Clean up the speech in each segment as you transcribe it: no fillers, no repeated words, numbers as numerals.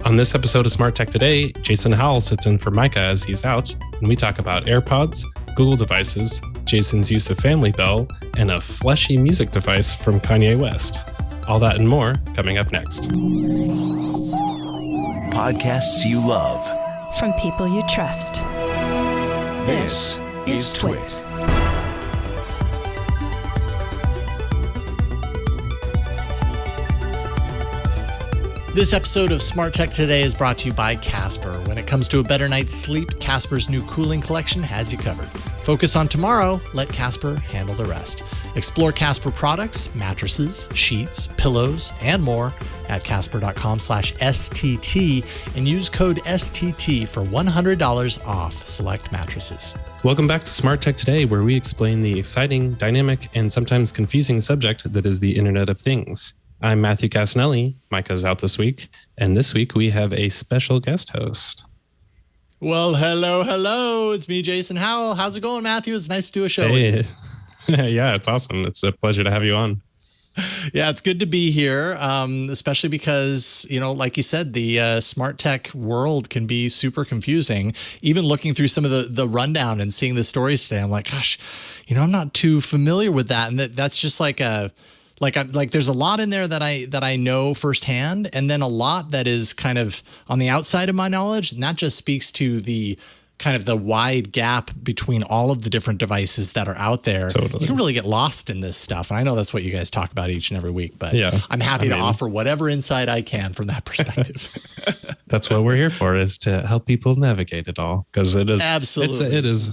On this episode of Smart Tech Today, Jason Howell sits in for Micah as he's out, and we talk about AirPods, Google devices, Jason's use of Family Bell, and a fleshy music device from Kanye West. All that and more coming up next. Podcasts you love. From people you trust. This is Twit. This episode of Smart Tech Today is brought to you by Casper. When it comes to a better night's sleep, Casper's new cooling collection has you covered. Focus on tomorrow, let Casper handle the rest. Explore Casper products, mattresses, sheets, pillows, and more at casper.com/STT and use code STT for $100 off select mattresses. Welcome back to Smart Tech Today, where we explain the exciting, dynamic, and sometimes confusing subject that is the Internet of Things. I'm Matthew Casanelli. Micah's out this week. And this week we have a special guest host. Well, hello. It's me, Jason Howell. How's it going, Matthew? It's nice to do a show Hey. with you. Yeah, it's awesome. It's a pleasure to have you on. Yeah, it's good to be here, especially because, like you said, the smart tech world can be super confusing. Even looking through some of the rundown and seeing the stories today, I'm like, gosh, I'm not too familiar with that. And that's just like there's a lot in there that I know firsthand, and then a lot that is kind of on the outside of my knowledge, and that just speaks to the kind of the wide gap between all of the different devices that are out there. Totally. You can really get lost in this stuff, and I know that's what you guys talk about each and every week, but yeah, I'm happy to offer whatever insight I can from that perspective. That's what we're here for, is to help people navigate it all, because it is absolutely it is.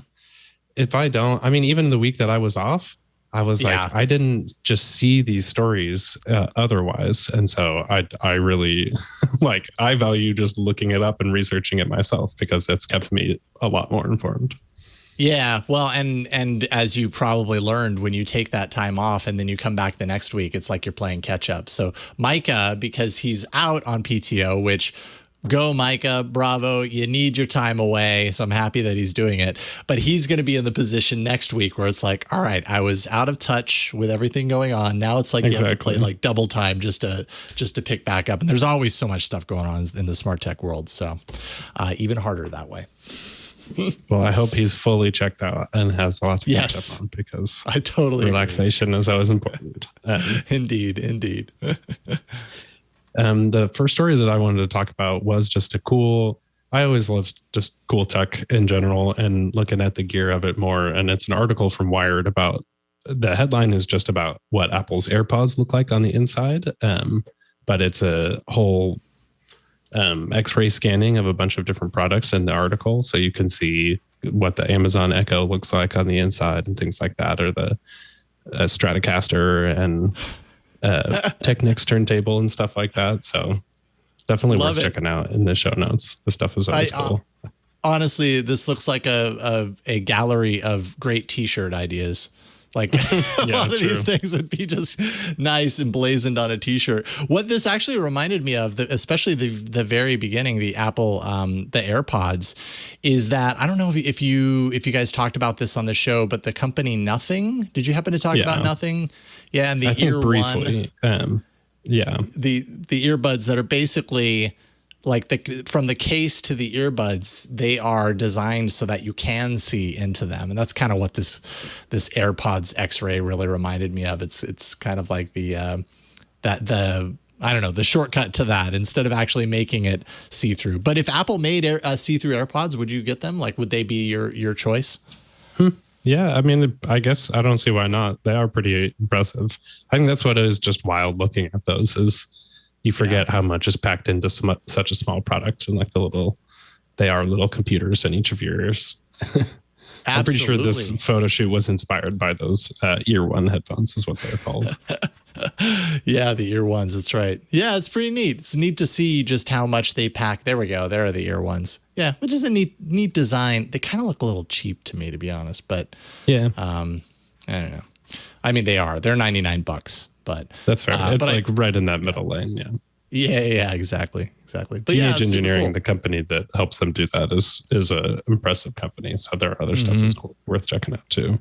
If I don't, even the week that I was off, I was like, I didn't just see these stories otherwise. And so I really I value just looking it up and researching it myself, because it's kept me a lot more informed. Yeah, well, and as you probably learned, when you take that time off and then you come back the next week, it's like you're playing catch up. So Micah, because he's out on PTO, which go Micah, bravo, you need your time away. So I'm happy that he's doing it. But he's going to be in the position next week where it's like, all right, I was out of touch with everything going on. Now it's like you have to play like double time just to pick back up. And there's always so much stuff going on in the smart tech world. So even harder that way. Well, I hope he's fully checked out and has lots of catch up on, because I totally relaxation is always important. Indeed. The first story that I wanted to talk about was just I always love just cool tech in general and looking at the gear of it more. And it's an article from Wired about, the headline is just about what Apple's AirPods look like on the inside. But it's a whole X-ray scanning of a bunch of different products in the article. So you can see what the Amazon Echo looks like on the inside and things like that, or the Stratocaster and Technics turntable and stuff like that. So definitely worth checking out in the show notes. The stuff is always cool. Honestly, this looks like a gallery of great t-shirt ideas. Like a lot of these things would be just nice emblazoned on a t-shirt. What this actually reminded me of, especially the very beginning, the Apple, the AirPods, is that, I don't know if you guys talked about this on the show, but the company Nothing, did you happen to talk about Nothing? Yeah, and the Ear briefly, One. The earbuds that are basically like from the case to the earbuds, they are designed so that you can see into them. And that's kind of what this AirPods XRay really reminded me of. It's kind of like the shortcut to that, instead of actually making it see-through. But if Apple made see-through AirPods, would you get them? Like, would they be your choice? Yeah, I guess I don't see why not. They are pretty impressive. I think that's what is just wild looking at those, is you forget how much is packed into such a small product, and like they are little computers in each of your ears. I'm pretty sure this photo shoot was inspired by those Ear One headphones, is what they're called. Yeah, the Ear Ones. That's right. Yeah, it's pretty neat. It's neat to see just how much they pack. There we go. There are the Ear Ones. Yeah, which is a neat design. They kind of look a little cheap to me, to be honest. But I don't know. They are. They're $99, but that's fair. It's like right in that middle lane. Yeah. Yeah, exactly. But Teenage Engineering, cool. The company that helps them do that, is a impressive company. So their other stuff is worth checking out too.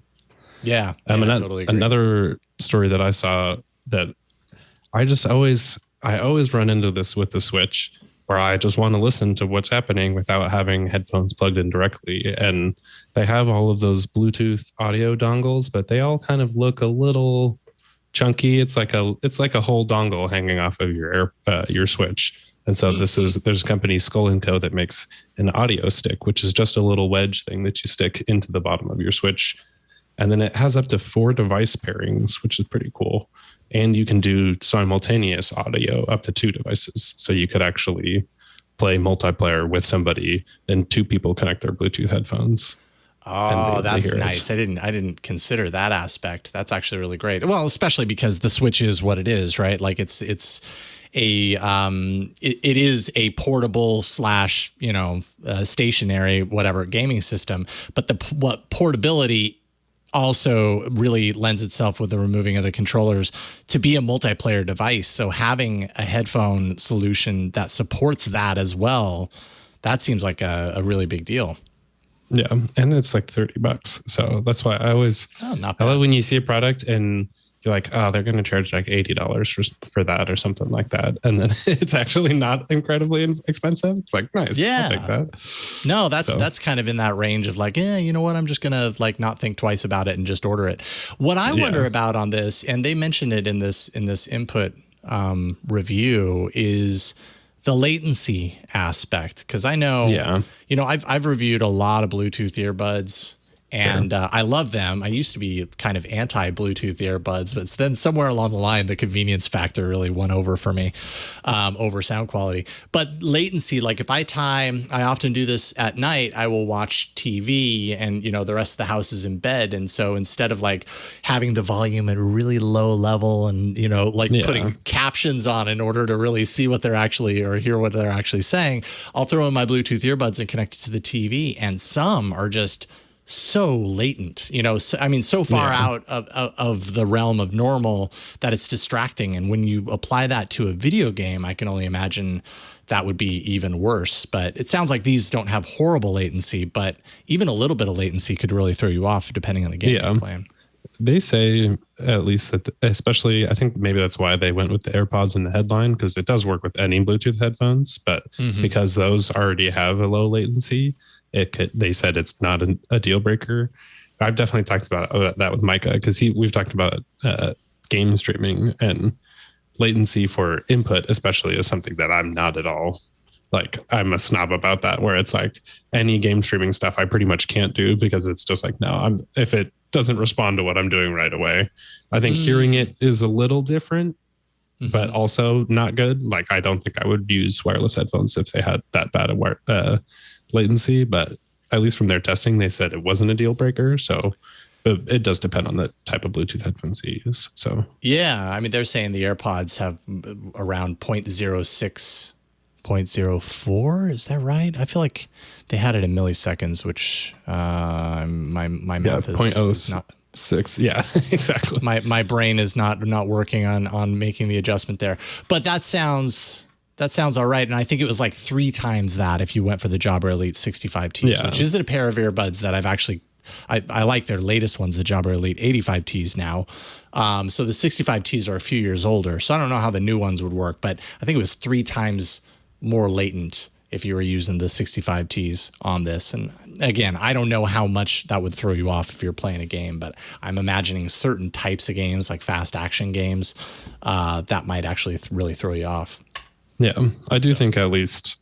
Yeah, totally agree. Another story that I saw that I always run into this with the Switch. where I just want to listen to what's happening without having headphones plugged in directly. And they have all of those Bluetooth audio dongles, but they all kind of look a little chunky. It's like a whole dongle hanging off of your Switch. And so there's a company, Skullco, that makes an AudioStick, which is just a little wedge thing that you stick into the bottom of your Switch. And then it has up to 4 device pairings, which is pretty cool. And you can do simultaneous audio up to 2 devices. So you could actually play multiplayer with somebody, then 2 people connect their Bluetooth headphones. Oh, that's nice. I didn't consider that aspect. That's actually really great. Well, especially because the Switch is what it is, right? Like it is a portable / stationary, whatever, gaming system. But what portability also really lends itself with the removing of the controllers to be a multiplayer device. So having a headphone solution that supports that as well, that seems like a really big deal. Yeah. And it's like $30. So that's why I always, not I bad. love when you see a product and you're like, oh, they're going to charge like $80 for that or something like that. And then it's actually not incredibly expensive. It's like, nice. Yeah. I'll take that. No, that's kind of in that range of like, you know what? I'm just going to like not think twice about it and just order it. What I wonder about on this, and they mentioned it in this input review, is the latency aspect. Cause I know, I've reviewed a lot of Bluetooth earbuds. And I love them. I used to be kind of anti-Bluetooth earbuds, but then somewhere along the line, the convenience factor really won over for me over sound quality. But latency, like if I often do this at night, I will watch TV and, the rest of the house is in bed. And so instead of like having the volume at a really low level and, putting captions on in order to really see what they're actually or hear what they're actually saying, I'll throw in my Bluetooth earbuds and connect it to the TV. And some are just so latent, so far out of the realm of normal that it's distracting. And when you apply that to a video game, I can only imagine that would be even worse. But it sounds like these don't have horrible latency, but even a little bit of latency could really throw you off depending on the game you're playing. They say at least that, especially, I think maybe that's why they went with the AirPods in the headline, because it does work with any Bluetooth headphones, but because those already have a low latency, they said it's not a deal breaker. I've definitely talked about that with Micah, because we've talked about game streaming, and latency for input especially is something that I'm not at all. Like, I'm a snob about that, where it's like any game streaming stuff I pretty much can't do, because it's just like, no, if it doesn't respond to what I'm doing right away. I think hearing it is a little different, but also not good. Like, I don't think I would use wireless headphones if they had that bad a latency, but at least from their testing, they said it wasn't a deal breaker. So it does depend on the type of Bluetooth headphones you use. So yeah, I mean, they're saying the AirPods have around 0.06, 0.04. Is that right? I feel like they had it in milliseconds, which my math is not 0.06. Yeah, exactly. My brain is not working on making the adjustment there, but that sounds all right. And I think it was like 3 times that if you went for the Jabra Elite 65Ts, which is a pair of earbuds that I've actually, I like their latest ones, the Jabra Elite 85Ts now. So the 65Ts are a few years older. So I don't know how the new ones would work, but I think it was 3 times more latent if you were using the 65Ts on this. And again, I don't know how much that would throw you off if you're playing a game, but I'm imagining certain types of games, like fast action games, that might actually really throw you off. Yeah, I do think at least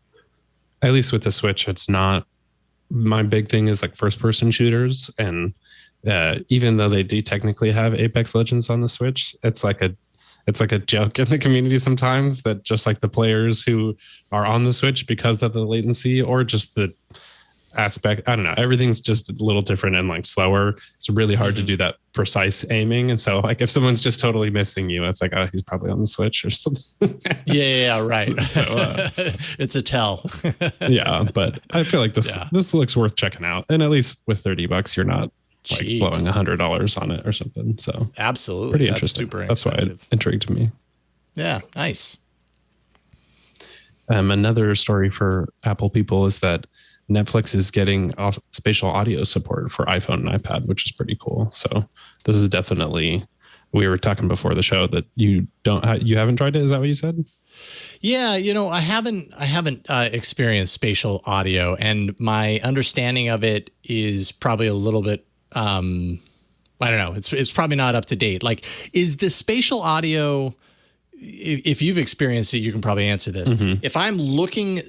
with the Switch, it's not, my big thing is like first person shooters. And even though they do technically have Apex Legends on the Switch, it's like a joke in the community sometimes that just like the players who are on the Switch because of the latency or just the aspect, I don't know, everything's just a little different and like slower. It's really hard to do that precise aiming. And so like if someone's just totally missing you, it's like, oh, he's probably on the Switch or something. Yeah, right. So it's a tell. Yeah, but I feel like this looks worth checking out. And at least with $30, you're not like blowing $100 on it or something. So absolutely, pretty interesting. That's why it intrigued me. Yeah, nice. Another story for Apple people is that Netflix is getting spatial audio support for iPhone and iPad, which is pretty cool. So this is definitely we were talking before the show that you haven't tried it. Is that what you said? Yeah, I haven't experienced spatial audio, and my understanding of it is probably a little bit I don't know. It's probably not up to date. Like, is the spatial audio, if you've experienced it, you can probably answer this. Mm-hmm. If I'm looking,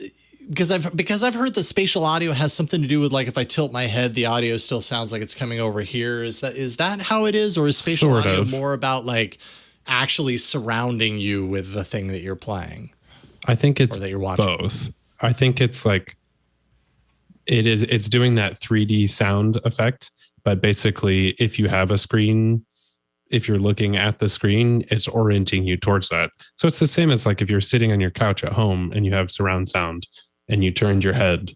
because I've heard the spatial audio has something to do with, like, if I tilt my head, the audio still sounds like it's coming over here. Is that how it is, or is spatial audio more about like actually surrounding you with the thing that you're playing? I think it's that you're watching. Both. I think it's like it's doing that 3D sound effect, but basically if you have a screen, if you're looking at the screen, it's orienting you towards that. So it's the same as like if you're sitting on your couch at home and you have surround sound and you turned your head,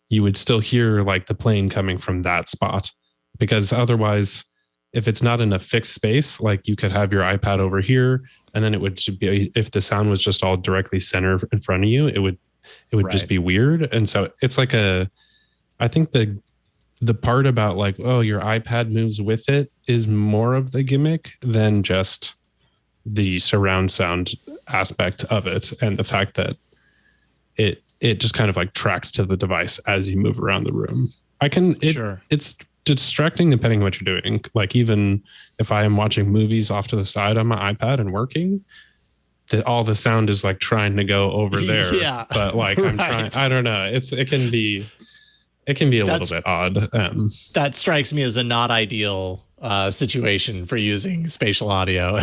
you would still hear like the plane coming from that spot, because otherwise, if it's not in a fixed space, like you could have your iPad over here, and then it would be, if the sound was just all directly center in front of you, it would right. just be weird. And so it's like I think the part about like, oh, your iPad moves with it is more of the gimmick than just the surround sound aspect of it, and the fact that it just kind of like tracks to the device as you move around the room. Sure. It's distracting depending on what you're doing. Like, even if I am watching movies off to the side on my iPad and working, all the sound is like trying to go over there. Yeah. But like I'm trying, I don't know. It can be a little bit odd. That strikes me as a not ideal situation for using spatial audio.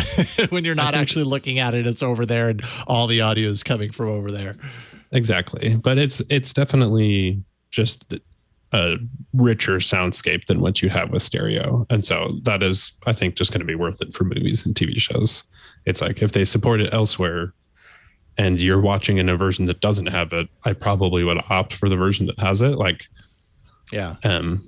When you're not actually looking at it, it's over there and all the audio is coming from over there. Exactly. But it's definitely just a richer soundscape than what you have with stereo. And so that is, I think, just going to be worth it for movies and TV shows. It's like if they support it elsewhere and you're watching in a version that doesn't have it, I probably would opt for the version that has it. Like, yeah,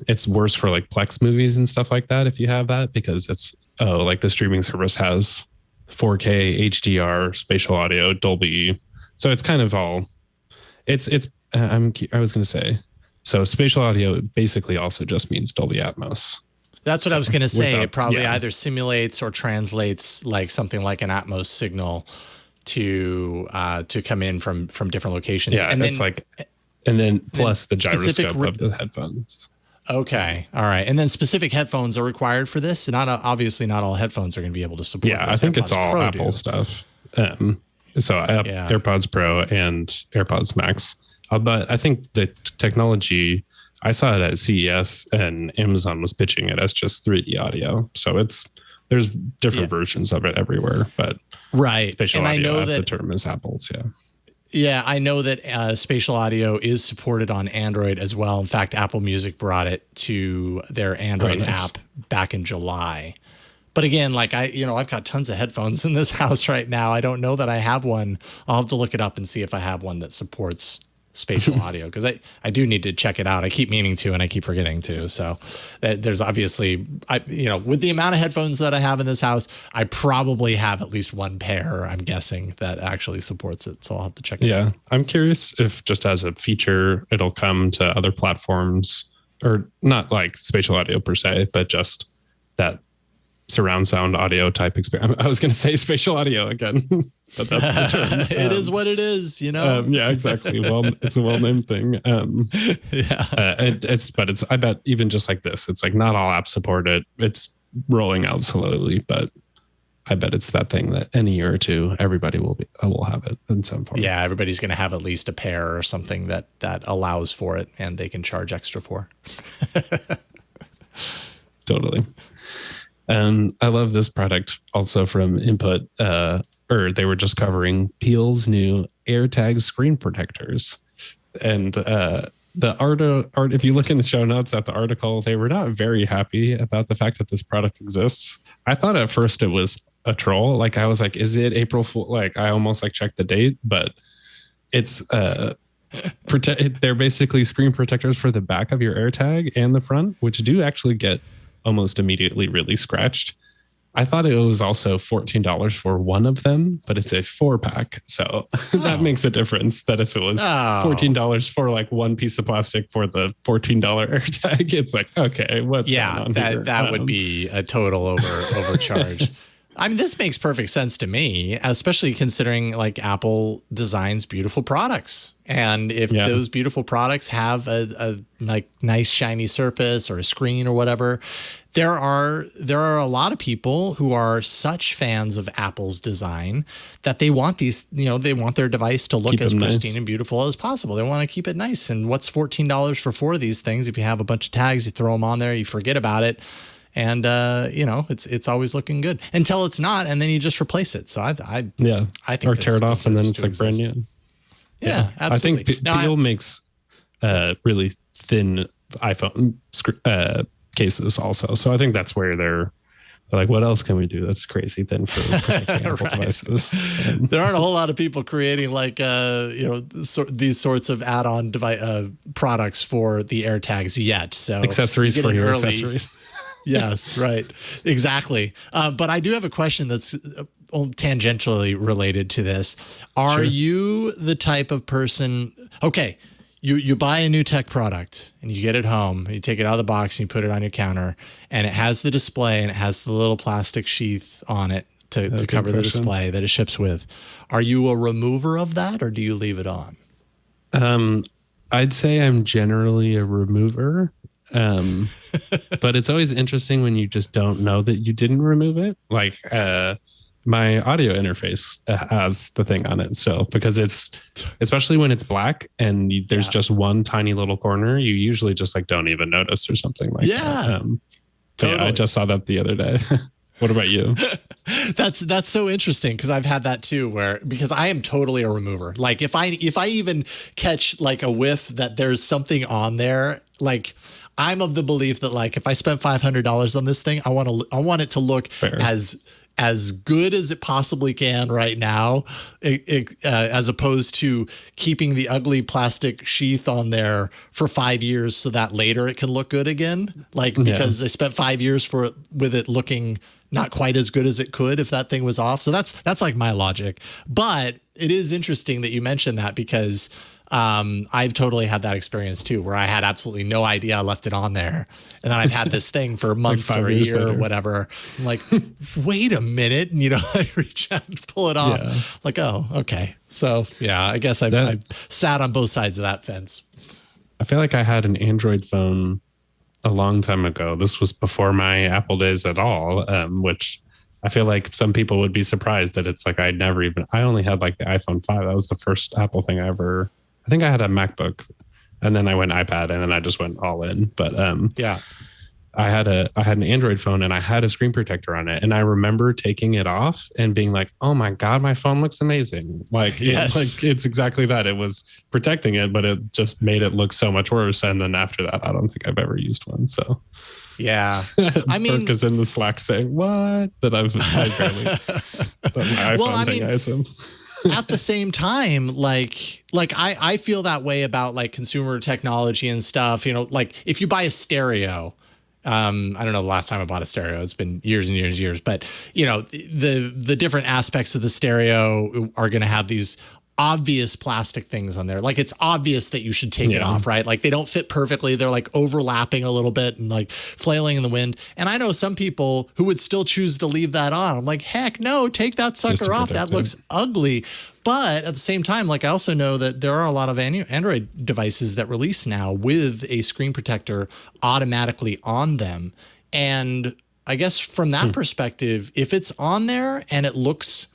it's worse for like Plex movies and stuff like that if you have that, because it's like the streaming service has 4K, HDR, spatial audio, Dolby. So it's kind of all I was going to say, so spatial audio basically also just means Dolby Atmos. That's what I was going to say. It probably either simulates or translates like something like an Atmos signal to come in from different locations. Yeah, and then plus the gyroscope of the headphones. Okay, all right. And then specific headphones are required for this. Obviously not all headphones are going to be able to support. Yeah, I think AirPods it's all Pro Apple stuff. So I have AirPods Pro and AirPods Max. But I think the technology, I saw it at CES and Amazon was pitching it as just 3D audio. So there's different versions of it everywhere, but right. Spatial and audio, I know as that, the term is Apple's. Yeah. Yeah, I know that spatial audio is supported on Android as well. In fact, Apple Music brought it to their Android app back in July. But again, like I've got tons of headphones in this house right now. I don't know that I have one. I'll have to look it up and see if I have one that supports spatial audio, because I do need to check it out. I keep meaning to and I keep forgetting to. So there's obviously, with the amount of headphones that I have in this house, I probably have at least one pair, I'm guessing, that actually supports it. So I'll have to check it out. Yeah, I'm curious if just as a feature, it'll come to other platforms, or not like spatial audio per se, but just that surround sound audio type experience. I was going to say spatial audio again, but that's the term. It is what it is, yeah, exactly. Well, it's a well-named thing. I bet even just like this, it's like not all apps support it. It's rolling out slowly, but I bet it's that thing that in a year or two, everybody will have it in some form. Yeah, everybody's going to have at least a pair or something that allows for it, and they can charge extra for. Totally. I love this product also from Input, they were just covering Peel's new AirTags screen protectors. And the art, if you look in the show notes at the article, they were not very happy about the fact that this product exists. I thought at first it was a troll. Like, I was like, is it April Fool? Like, I almost like checked the date, but it's they're basically screen protectors for the back of your AirTag and the front, which do actually get almost immediately really scratched. I thought it was also $14 for one of them, but it's a 4-pack. So that makes a difference, that if it was $14 for like one piece of plastic for the $14 AirTag, it's like, okay, what's going on here? That would be a total overcharge. I mean, this makes perfect sense to me, especially considering like Apple designs beautiful products. And if those beautiful products have a like nice shiny surface or a screen or whatever, there are a lot of people who are such fans of Apple's design that they want these, they want their device to look as pristine and beautiful as possible. They want to keep it nice. And what's $14 for 4 of these things? If you have a bunch of tags, you throw them on there, you forget about it. And, it's always looking good until it's not. And then you just replace it. So I think or tear it off and then it's like brand new. Yeah, absolutely. I think Peel makes really thin iPhone cases also. So I think that's where they're like, what else can we do that's crazy thin for Apple devices? There aren't a whole lot of people creating like, these sorts of add-on device products for the AirTags yet. So accessories for your accessories. Yes, right. Exactly. But I do have a question that's tangentially related to this. Are you the type of person, okay, you buy a new tech product and you get it home, you take it out of the box and you put it on your counter and it has the display and it has the little plastic sheath on it to cover the display that it ships with. Are you a remover of that or do you leave it on? I'd say I'm generally a remover. But it's always interesting when you just don't know that you didn't remove it. Like my audio interface has the thing on it still because it's, especially when it's black and there's just one tiny little corner, you usually just like don't even notice or something like that. Totally. Yeah, I just saw that the other day. What about you? That's so interesting because I've had that too because I am totally a remover. Like if I even catch like a whiff that there's something on there, like I'm of the belief that like if I spent $500 on this thing, I want it to look as good as it possibly can right now, as opposed to keeping the ugly plastic sheath on there for 5 years so that later it can look good again. Like because I spent 5 years with it looking not quite as good as it could if that thing was off. So that's like my logic. But it is interesting that you mentioned that because I've totally had that experience too, where I had absolutely no idea I left it on there. And then I've had this thing for months like or a year later. Or whatever. I'm like, wait a minute. And, I reach out and pull it off. Yeah. Like, oh, okay. So yeah, I guess I sat on both sides of that fence. I feel like I had an Android phone a long time ago. This was before my Apple days at all, which I feel like some people would be surprised that it's like I only had like the iPhone 5. That was the first Apple thing I think I had a MacBook and then I went iPad and then I just went all in. But I had an Android phone and I had a screen protector on it. And I remember taking it off and being like, oh my God, my phone looks amazing. Like, it's exactly that. It was protecting it, but it just made it look so much worse. And then after that, I don't think I've ever used one. So yeah, I mean, Burke is in the Slack saying what that I barely, but my iPhone thing, I assume. At the same time, like I feel that way about like consumer technology and stuff, like if you buy a stereo, I don't know the last time I bought a stereo, it's been years and years and years, but the different aspects of the stereo are going to have these obvious plastic things on there. Like it's obvious that you should take it off, right? Like they don't fit perfectly. They're like overlapping a little bit and like flailing in the wind. And I know some people who would still choose to leave that on. I'm like, heck no, take that sucker off. That looks ugly. But at the same time, like I also know that there are a lot of Android devices that release now with a screen protector automatically on them. And I guess from that perspective, if it's on there and it looks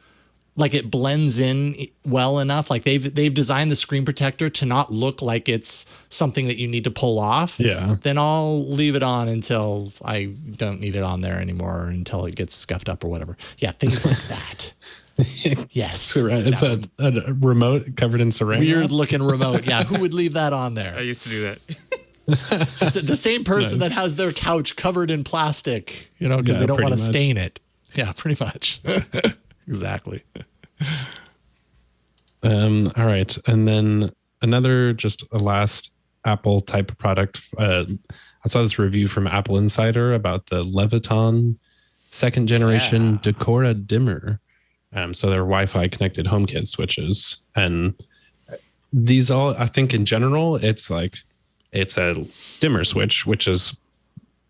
like it blends in well enough, like they've designed the screen protector to not look like it's something that you need to pull off, then I'll leave it on until I don't need it on there anymore, or until it gets scuffed up or whatever. Yeah, things like that. Yes. Is that a remote covered in saran? Weird looking remote. Yeah, who would leave that on there? I used to do that. The same person that has their couch covered in plastic, because they don't want to stain it. Yeah, pretty much. Exactly. All right. And then just a last Apple type of product. I saw this review from Apple Insider about the Leviton second generation Decora Dimmer. So they're Wi-Fi connected HomeKit switches. And these all, I think in general, it's a dimmer switch, which is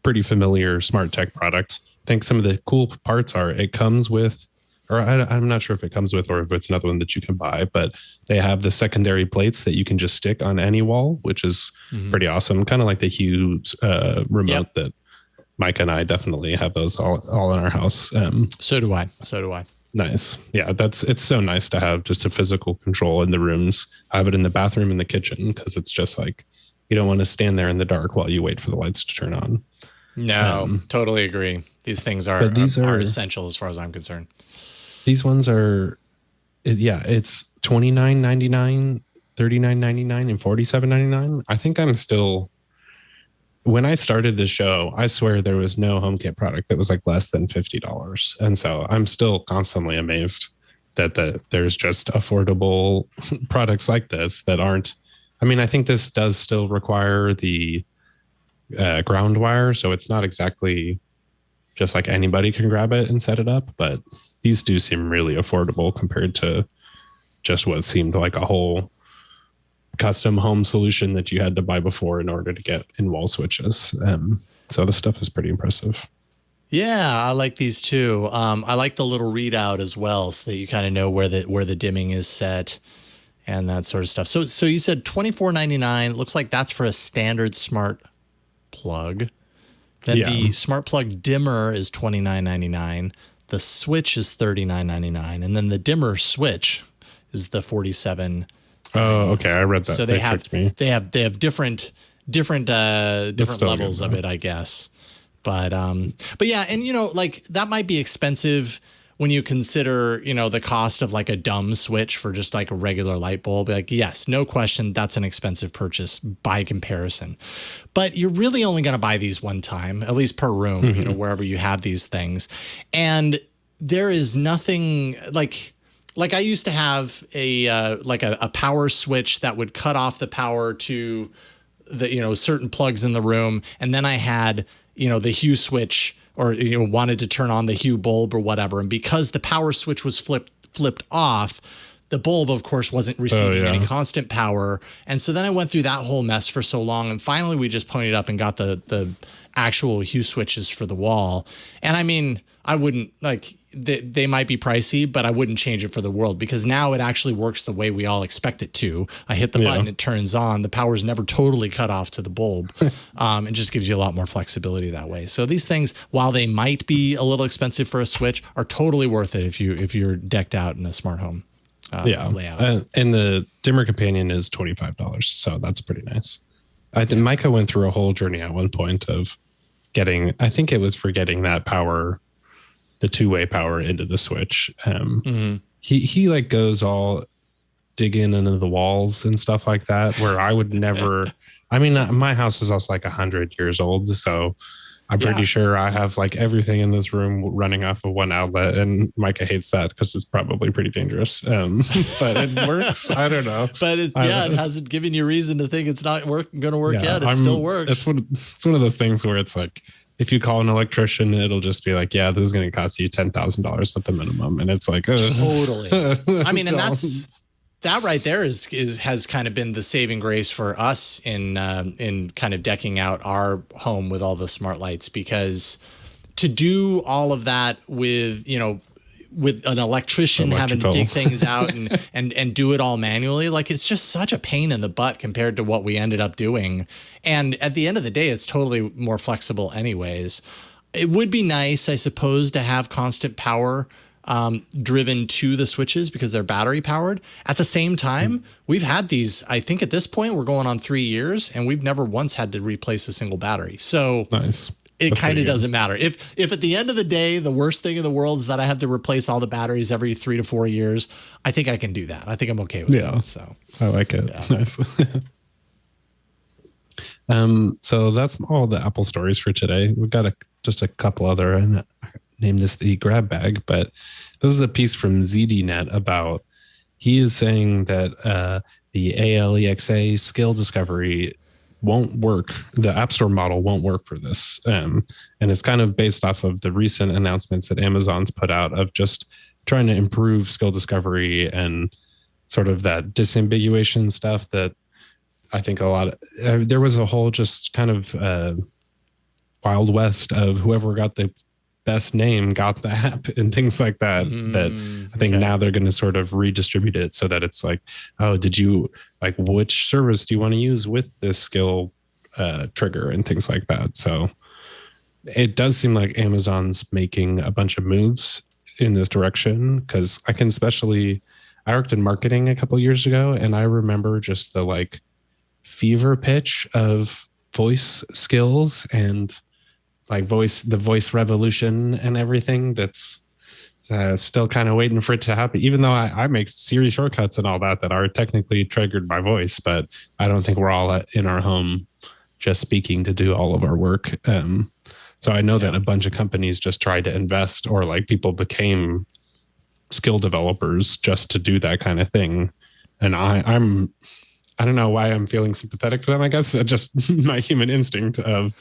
pretty familiar smart tech product. think some of the cool parts are it comes with, or I'm not sure if it comes with or if it's another one that you can buy, but they have the secondary plates that you can just stick on any wall, which is pretty awesome. Kind of like the Hue remote that Mike and I definitely have those all in our house. So do I. Nice. Yeah, it's so nice to have just a physical control in the rooms. I have it in the bathroom and the kitchen because it's just like you don't want to stand there in the dark while you wait for the lights to turn on. No, totally agree. These things are essential as far as I'm concerned. These ones are, it's $29.99, $39.99, and $47.99. I think I'm still. When I started the show, I swear there was no HomeKit product that was like less than $50. And so I'm still constantly amazed that there's just affordable products like this that aren't, I mean, I think this does still require the ground wire. So it's not exactly just like anybody can grab it and set it up, but these do seem really affordable compared to just what seemed like a whole custom home solution that you had to buy before in order to get in wall switches. So the stuff is pretty impressive. Yeah, I like these too. I like the little readout as well, so that you kind of know where the dimming is set and that sort of stuff. So you said $24.99. Looks like that's for a standard smart plug. Then the smart plug dimmer is $29.99. The switch is $39.99, and then the dimmer switch is the $47. Oh, okay. I read that. So they have different levels of it, I guess. But yeah, and like that might be expensive when you consider, the cost of like a dumb switch for just like a regular light bulb. Like, yes, no question, that's an expensive purchase by comparison. But you're really only going to buy these one time, at least per room, wherever you have these things. And there is nothing like I used to have a power switch that would cut off the power to the, certain plugs in the room. And then I had, the Hue switch or, wanted to turn on the Hue bulb or whatever. And because the power switch was flipped off, the bulb, of course, wasn't receiving any constant power. And so then I went through that whole mess for so long. And finally, we just ponied up and got the actual Hue switches for the wall. And I mean, I wouldn't they might be pricey, but I wouldn't change it for the world because now it actually works the way we all expect it to. I hit the button, it turns on. The power is never totally cut off to the bulb. It just gives you a lot more flexibility that way. So these things, while they might be a little expensive for a switch, are totally worth it if you're decked out in a smart home layout. And the dimmer companion is $25, so that's pretty nice. I think Micah went through a whole journey at one point of getting, I think it was for getting that power, the two-way power into the switch. He like goes all digging into the walls and stuff like that, where I would never. I mean, my house is also like 100 years old, so I'm pretty sure I have like everything in this room running off of one outlet, and Micah hates that because it's probably pretty dangerous. But it works. I don't know. But it hasn't given you reason to think it's not going to work yet. It still works. It's one of those things where it's like, if you call an electrician, it'll just be like, yeah, this is going to cost you $10,000 at the minimum. And it's like, totally. I mean, and that right there has kind of been the saving grace for us in kind of decking out our home with all the smart lights, because to do all of that with an electrician having to dig things out and do it all manually, like it's just such a pain in the butt compared to what we ended up doing. And at the end of the day, it's totally more flexible anyways. It would be nice, I suppose, to have constant power driven to the switches because they're battery powered. At the same time, we've had these, I think at this point, we're going on 3 years and we've never once had to replace a single battery. So nice. It kind of doesn't matter. If at the end of the day, the worst thing in the world is that I have to replace all the batteries every 3 to 4 years, I think I can do that. I think I'm okay with that. So I like it. Yeah. Nice. So that's all the Apple stories for today. We've got just a couple other, and I named this the grab bag, but this is a piece from ZDNet about, he is saying that the ALEXA skill discovery won't work. The App Store model won't work for this. And it's kind of based off of the recent announcements that Amazon's put out of just trying to improve skill discovery and sort of that disambiguation stuff that I think a lot of, there was a whole just kind of Wild West of whoever got the best name got the app and things like that. That I think now they're going to sort of redistribute it so that it's like, oh, did you like which service do you want to use with this skill trigger and things like that. So it does seem like Amazon's making a bunch of moves in this direction, because I worked in marketing a couple of years ago, and I remember just the like fever pitch of voice skills and like the voice revolution and everything that's still kind of waiting for it to happen, even though I make Siri shortcuts and all that are technically triggered by voice, but I don't think we're all in our home just speaking to do all of our work. So I know that a bunch of companies just tried to invest, or like people became skill developers just to do that kind of thing. And I don't know why I'm feeling sympathetic for them. I guess it's just my human instinct of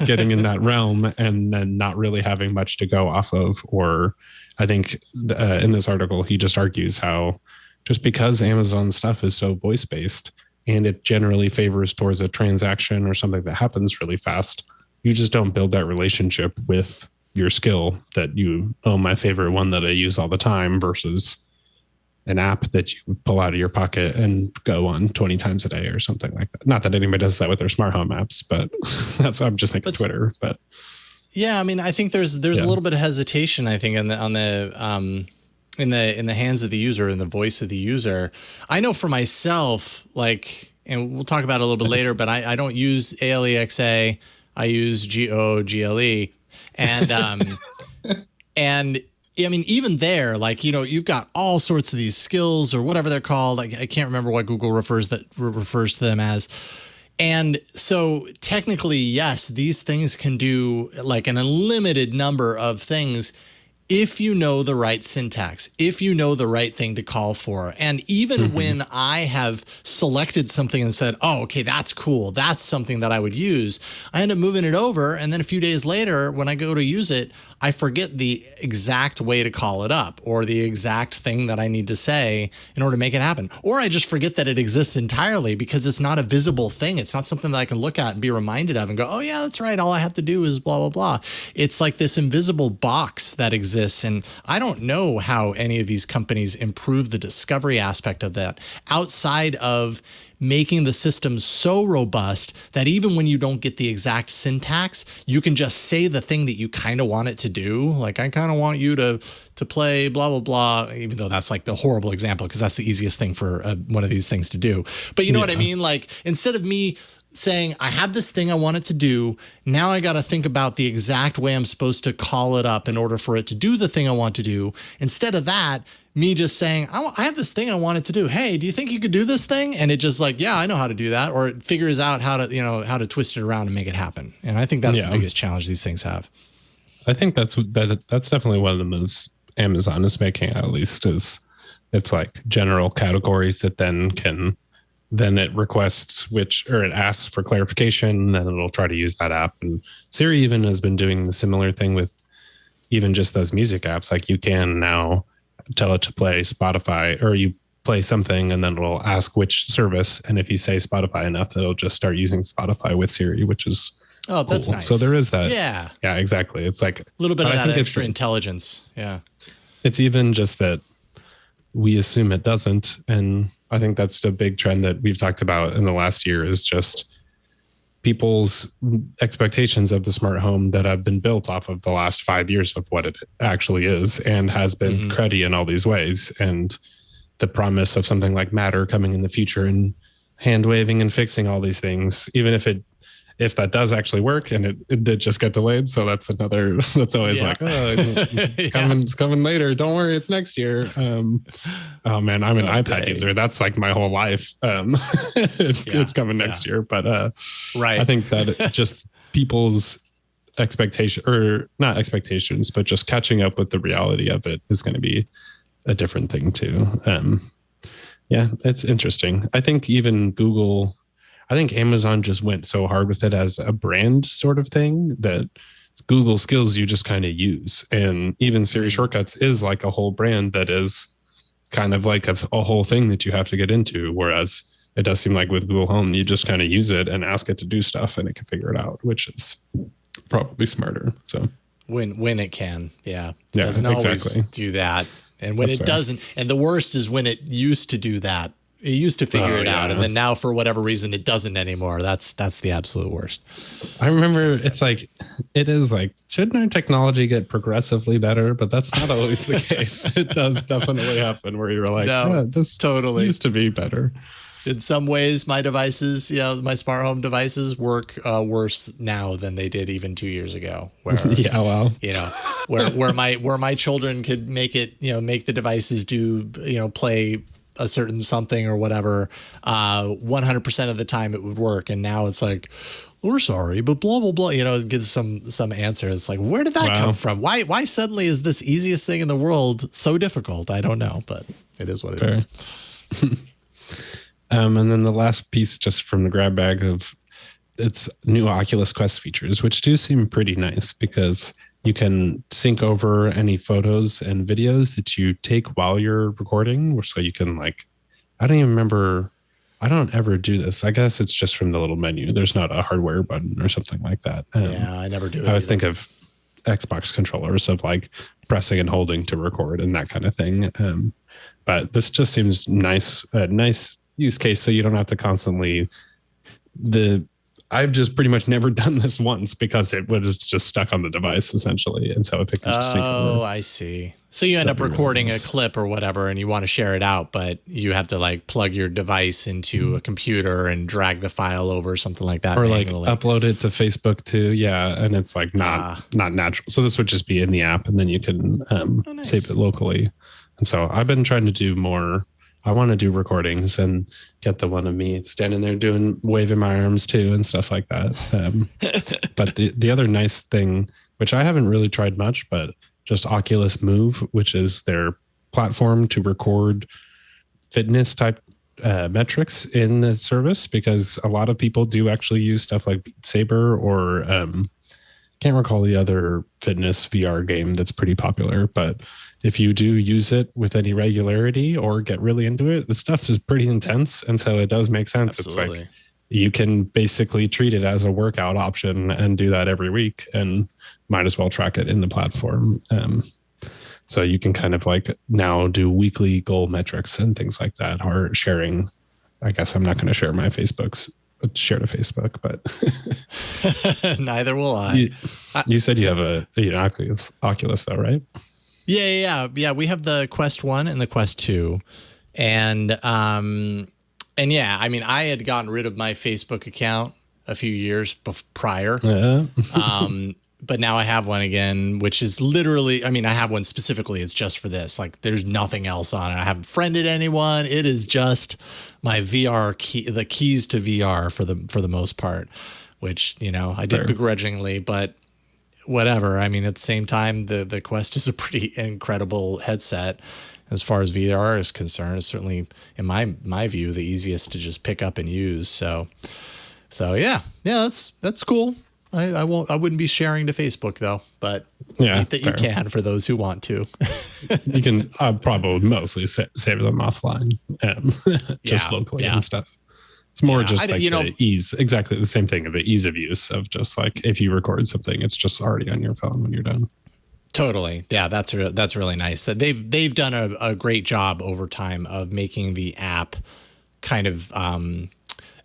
getting in that realm and then not really having much to go off of. Or I think in this article, he just argues how just because Amazon stuff is so voice-based and it generally favors towards a transaction or something that happens really fast, you just don't build that relationship with your skill that you, my favorite one that I use all the time versus an app that you pull out of your pocket and go on 20 times a day or something like that. Not that anybody does that with their smart home apps, but I'm just thinking Twitter. But yeah, I mean, I think there's a little bit of hesitation, I think, in the hands of the user and the voice of the user. I know for myself, like, and we'll talk about it a little bit later, but I don't use ALEXA. I use GOGLE. And, and I mean, even there, like, you know, you've got all sorts of these skills or whatever they're called. Like, I can't remember what Google refers to them as. And so technically, yes, these things can do like an unlimited number of things if you know the right syntax, if you know the right thing to call for. And even when I have selected something and said, oh, okay, that's cool, that's something that I would use, I end up moving it over. And then a few days later, when I go to use it, I forget the exact way to call it up or the exact thing that I need to say in order to make it happen. Or I just forget that it exists entirely because it's not a visible thing. It's not something that I can look at and be reminded of and go, oh yeah, that's right. All I have to do is blah, blah, blah. It's like this invisible box that exists. And I don't know how any of these companies improve the discovery aspect of that outside of making the system so robust that even when you don't get the exact syntax, you can just say the thing that you kind of want it to do. Like, I kind of want you to play blah, blah, blah, even though that's like the horrible example because that's the easiest thing for one of these things to do. But you know what I mean? Like, instead of me saying, I have this thing I want it to do, now I got to think about the exact way I'm supposed to call it up in order for it to do the thing I want to do. Instead of that, me just saying, I have this thing I want it to do. Hey, do you think you could do this thing? And it just like, yeah, I know how to do that. Or it figures out how to twist it around and make it happen. And I think that's the biggest challenge these things have. I think that's definitely one of the moves Amazon is making, at least, is it's like general categories that then it requests it asks for clarification, then it'll try to use that app. And Siri even has been doing the similar thing with even just those music apps. Like, you can now tell it to play Spotify, or you play something and then it'll ask which service. And if you say Spotify enough, it'll just start using Spotify with Siri, which is that's cool. nice. So there is that. Yeah. Yeah, exactly. It's like a little bit of that extra intelligence. Yeah. It's even just that we assume it doesn't. And I think that's the big trend that we've talked about in the last year, is just people's expectations of the smart home that have been built off of the last 5 years of what it actually is and has been cruddy in all these ways. And the promise of something like Matter coming in the future and hand waving and fixing all these things, even if that does actually work, and it did just get delayed. So that's always like, oh, it's coming later. Don't worry, it's next year. Oh man, I'm an iPad user. That's like my whole life. It's coming next year. But right. I think that just people's not expectations, but just catching up with the reality of it is going to be a different thing too. Yeah, it's interesting. I think even Amazon just went so hard with it as a brand sort of thing that Google skills you just kind of use. And even Siri shortcuts is like a whole brand that is kind of like a whole thing that you have to get into. Whereas it does seem like with Google Home, you just kind of use it and ask it to do stuff and it can figure it out, which is probably smarter. So when it can. Yeah. It Yeah, doesn't always exactly. do that. And when That's it fair. doesn't, and the worst is when it used to do that. It used to figure it out, yeah. and then now for whatever reason it doesn't anymore. That's the absolute worst. I remember it's like, it is like, shouldn't our technology get progressively better? But that's not always the case. It does definitely happen where you're like, No, yeah, this totally used to be better. In some ways, my devices, my smart home devices work worse now than they did even 2 years ago. Where, Yeah, well, where my children could make it, make the devices do, play a certain something or whatever, 100% of the time it would work. And now it's like, we're sorry, but blah, blah, blah, it gives some answer. It's like, where did that come from? Why suddenly is this easiest thing in the world so difficult? I don't know, but it is what it is. And then the last piece just from the grab bag of its new Oculus Quest features, which do seem pretty nice because you can sync over any photos and videos that you take while you're recording. So you can I don't even remember. I don't ever do this. I guess it's just from the little menu. There's not a hardware button or something like that. Yeah, I never do it. I always think of Xbox controllers of pressing and holding to record and that kind of thing. But this just seems nice, a nice use case. So you don't have to constantly I've just pretty much never done this once because it was just stuck on the device essentially. And so if it can just sync over. I see. So you end up recording a clip or whatever and you want to share it out, but you have to plug your device into a computer and drag the file over or something like that. Or manually. upload it to Facebook too. Yeah. And it's not natural. So this would just be in the app and then you can nice. save it locally. And so I've been trying to do more. I want to do recordings and get the one of me standing there waving my arms too and stuff like that. But the other nice thing, which I haven't really tried much, but just Oculus Move, which is their platform to record fitness type metrics in the service, because a lot of people do actually use stuff like Beat Saber or can't recall the other fitness VR game that's pretty popular, but if you do use it with any regularity or get really into it, the stuff is pretty intense. And so it does make sense. Absolutely. It's you can basically treat it as a workout option and do that every week and might as well track it in the platform. So you can kind of now do weekly goal metrics and things like that, or sharing. I guess I'm not going to share my share to Facebook, but neither will I. You said you have an Oculus though, right? Yeah. We have the Quest 1 and the Quest 2. And yeah, I mean, I had gotten rid of my Facebook account a few years prior. Yeah. But now I have one again, which is literally, I mean, I have one specifically. It's just for this. There's nothing else on it. I haven't friended anyone. It is just my VR key, the keys to VR for the most part, which, I did begrudgingly, but whatever. I mean, at the same time, the Quest is a pretty incredible headset as far as VR is concerned. It's certainly, in my view, the easiest to just pick up and use. So yeah, that's cool. I wouldn't be sharing to Facebook though, but yeah, neat that you can for those who want to. You can probably mostly save them offline, just locally and stuff. It's more just the ease, exactly the same thing, the ease of use of just if you record something, it's just already on your phone when you're done. Totally. Yeah, that's really nice. They've done a great job over time of making the app kind of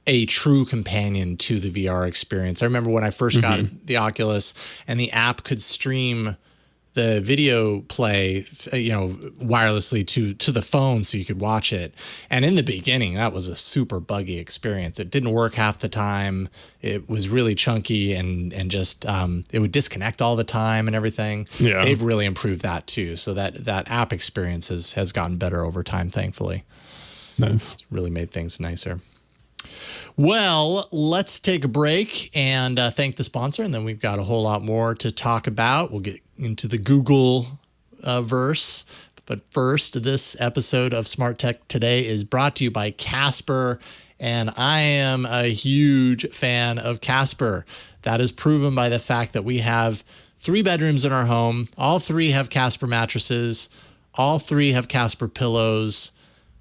a true companion to the VR experience. I remember when I first got the Oculus and the app could stream the video play, wirelessly to the phone so you could watch it. And in the beginning, that was a super buggy experience. It didn't work half the time. It was really chunky and just, it would disconnect all the time and everything. Yeah. They've really improved that too. So that app experience has gotten better over time, thankfully. Nice. It's really made things nicer. Well, let's take a break and thank the sponsor, and then we've got a whole lot more to talk about. We'll get into the Google verse. But first, this episode of Smart Tech Today is brought to you by Casper, and I am a huge fan of Casper. That is proven by the fact that we have 3 bedrooms in our home. All 3 have Casper mattresses. All 3 have Casper pillows.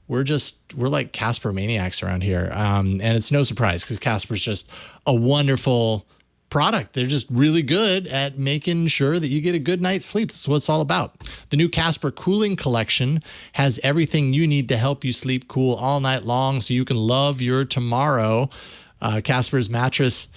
We're like Casper maniacs around here. And it's no surprise because Casper's just a wonderful product. They're just really good at making sure that you get a good night's sleep. That's what it's all about. The new Casper Cooling Collection has everything you need to help you sleep cool all night long so you can love your tomorrow. Casper's mattress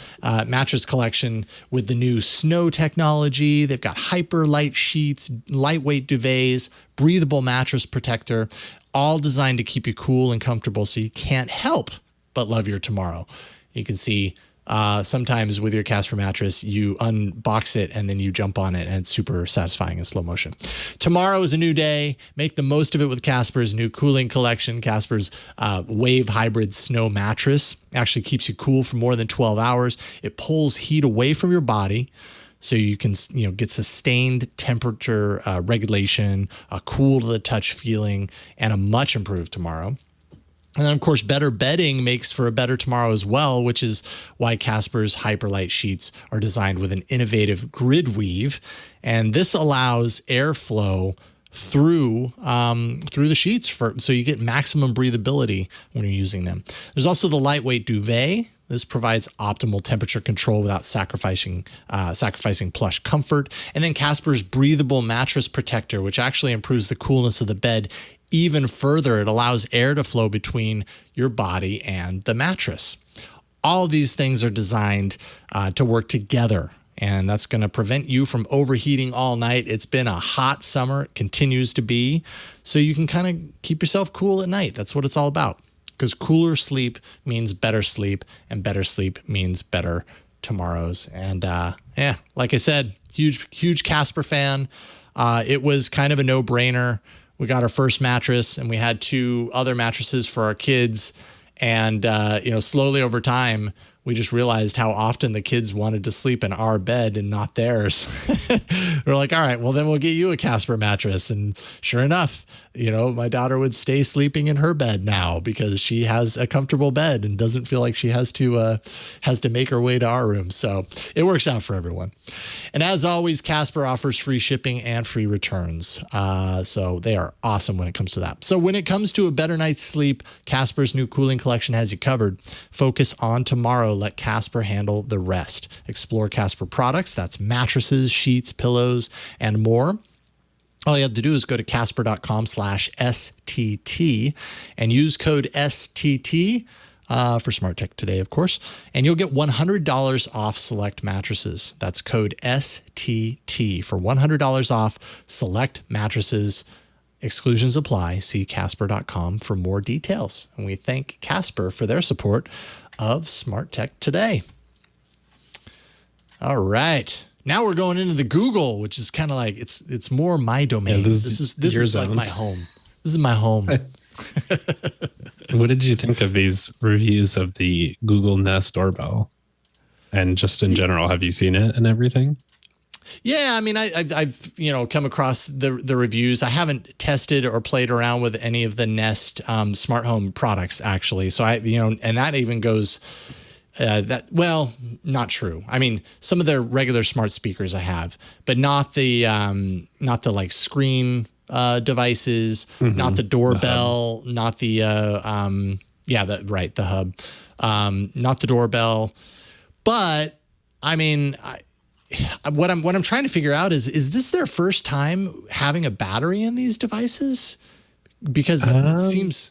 collection with the new snow technology. They've got hyper light sheets, lightweight duvets, breathable mattress protector, all designed to keep you cool and comfortable so you can't help but love your tomorrow. You can see sometimes with your Casper mattress, you unbox it and then you jump on it and it's super satisfying in slow motion. Tomorrow is a new day. Make the most of it with Casper's new cooling collection. Casper's Wave Hybrid Snow Mattress actually keeps you cool for more than 12 hours. It pulls heat away from your body so you can get sustained temperature regulation, a cool to the touch feeling, and a much improved tomorrow. And then, of course, better bedding makes for a better tomorrow as well, which is why Casper's Hyperlight sheets are designed with an innovative grid weave. And this allows airflow through the sheets so you get maximum breathability when you're using them. There's also the lightweight duvet. This provides optimal temperature control without sacrificing plush comfort. And then Casper's breathable mattress protector, which actually improves the coolness of the bed even further. It allows air to flow between your body and the mattress. All of these things are designed to work together, and that's going to prevent you from overheating all night. It's been a hot summer. It continues to be. So you can kind of keep yourself cool at night. That's what it's all about. Because cooler sleep means better sleep, and better sleep means better tomorrows. And like I said, huge Casper fan. It was kind of a no-brainer. We got our first mattress and we had 2 other mattresses for our kids. And, slowly over time, we just realized how often the kids wanted to sleep in our bed and not theirs. We're like, all right, well, then we'll get you a Casper mattress. And sure enough, my daughter would stay sleeping in her bed now because she has a comfortable bed and doesn't feel like she has to make her way to our room. So it works out for everyone. And as always, Casper offers free shipping and free returns. So they are awesome when it comes to that. So when it comes to a better night's sleep, Casper's new cooling collection has you covered. Focus on tomorrow. Let Casper handle the rest. Explore Casper products. That's mattresses, sheets, pillows, and more. All you have to do is go to casper.com/STT and use code STT for Smart Tech Today, of course, and you'll get $100 off select mattresses. That's code STT for $100 off select mattresses. Exclusions apply. See casper.com for more details. And we thank Casper for their support of Smart Tech Today. All right. Now we're going into the Google, which is kind of like it's more my domain. Yeah, this is like my home. This is my home. What did you think of these reviews of the Google Nest Doorbell? And just in general, have you seen it and everything? Yeah, I mean, I've come across the reviews. I haven't tested or played around with any of the Nest smart home products actually. So and that even goes not true. I mean, some of their regular smart speakers I have, but not the like screen devices, not the doorbell, not the the hub, not the doorbell. But I mean, what I'm trying to figure out is this their first time having a battery in these devices? Because it seems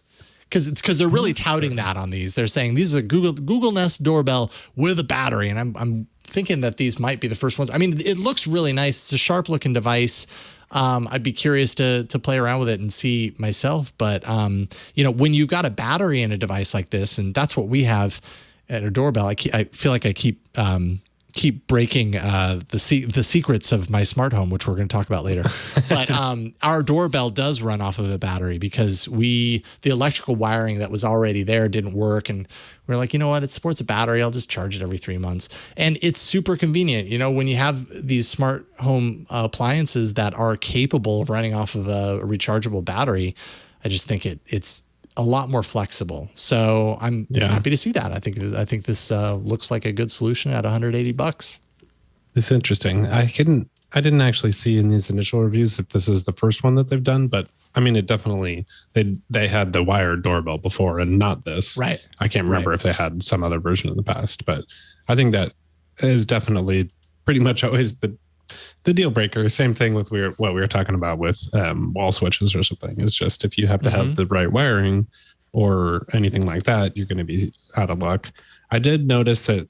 because they're really touting that on these. They're saying these are Google Nest Doorbell with a battery, and I'm thinking that these might be the first ones. I mean, it looks really nice. It's a sharp looking device. I'd be curious to play around with it and see myself. But when you've got a battery in a device like this, and that's what we have at a doorbell, I feel like I keep breaking the secrets of my smart home, which we're going to talk about later. But our doorbell does run off of a battery because the electrical wiring that was already there didn't work. And we're like, you know what? It supports a battery. I'll just charge it every 3 months. And it's super convenient. When you have these smart home appliances that are capable of running off of a rechargeable battery, I just think it's a lot more flexible. So I'm happy to see that. I think this looks like a good solution at $180. It's interesting. I didn't actually see in these initial reviews if this is the first one that they've done, but I mean, it definitely, they had the wired doorbell before and not this. Right. I can't remember if they had some other version in the past, but I think that is definitely pretty much always the deal breaker. Same thing with what we were talking about with wall switches or something. It's just if you have to have the right wiring or anything like that, you're going to be out of luck. I did notice that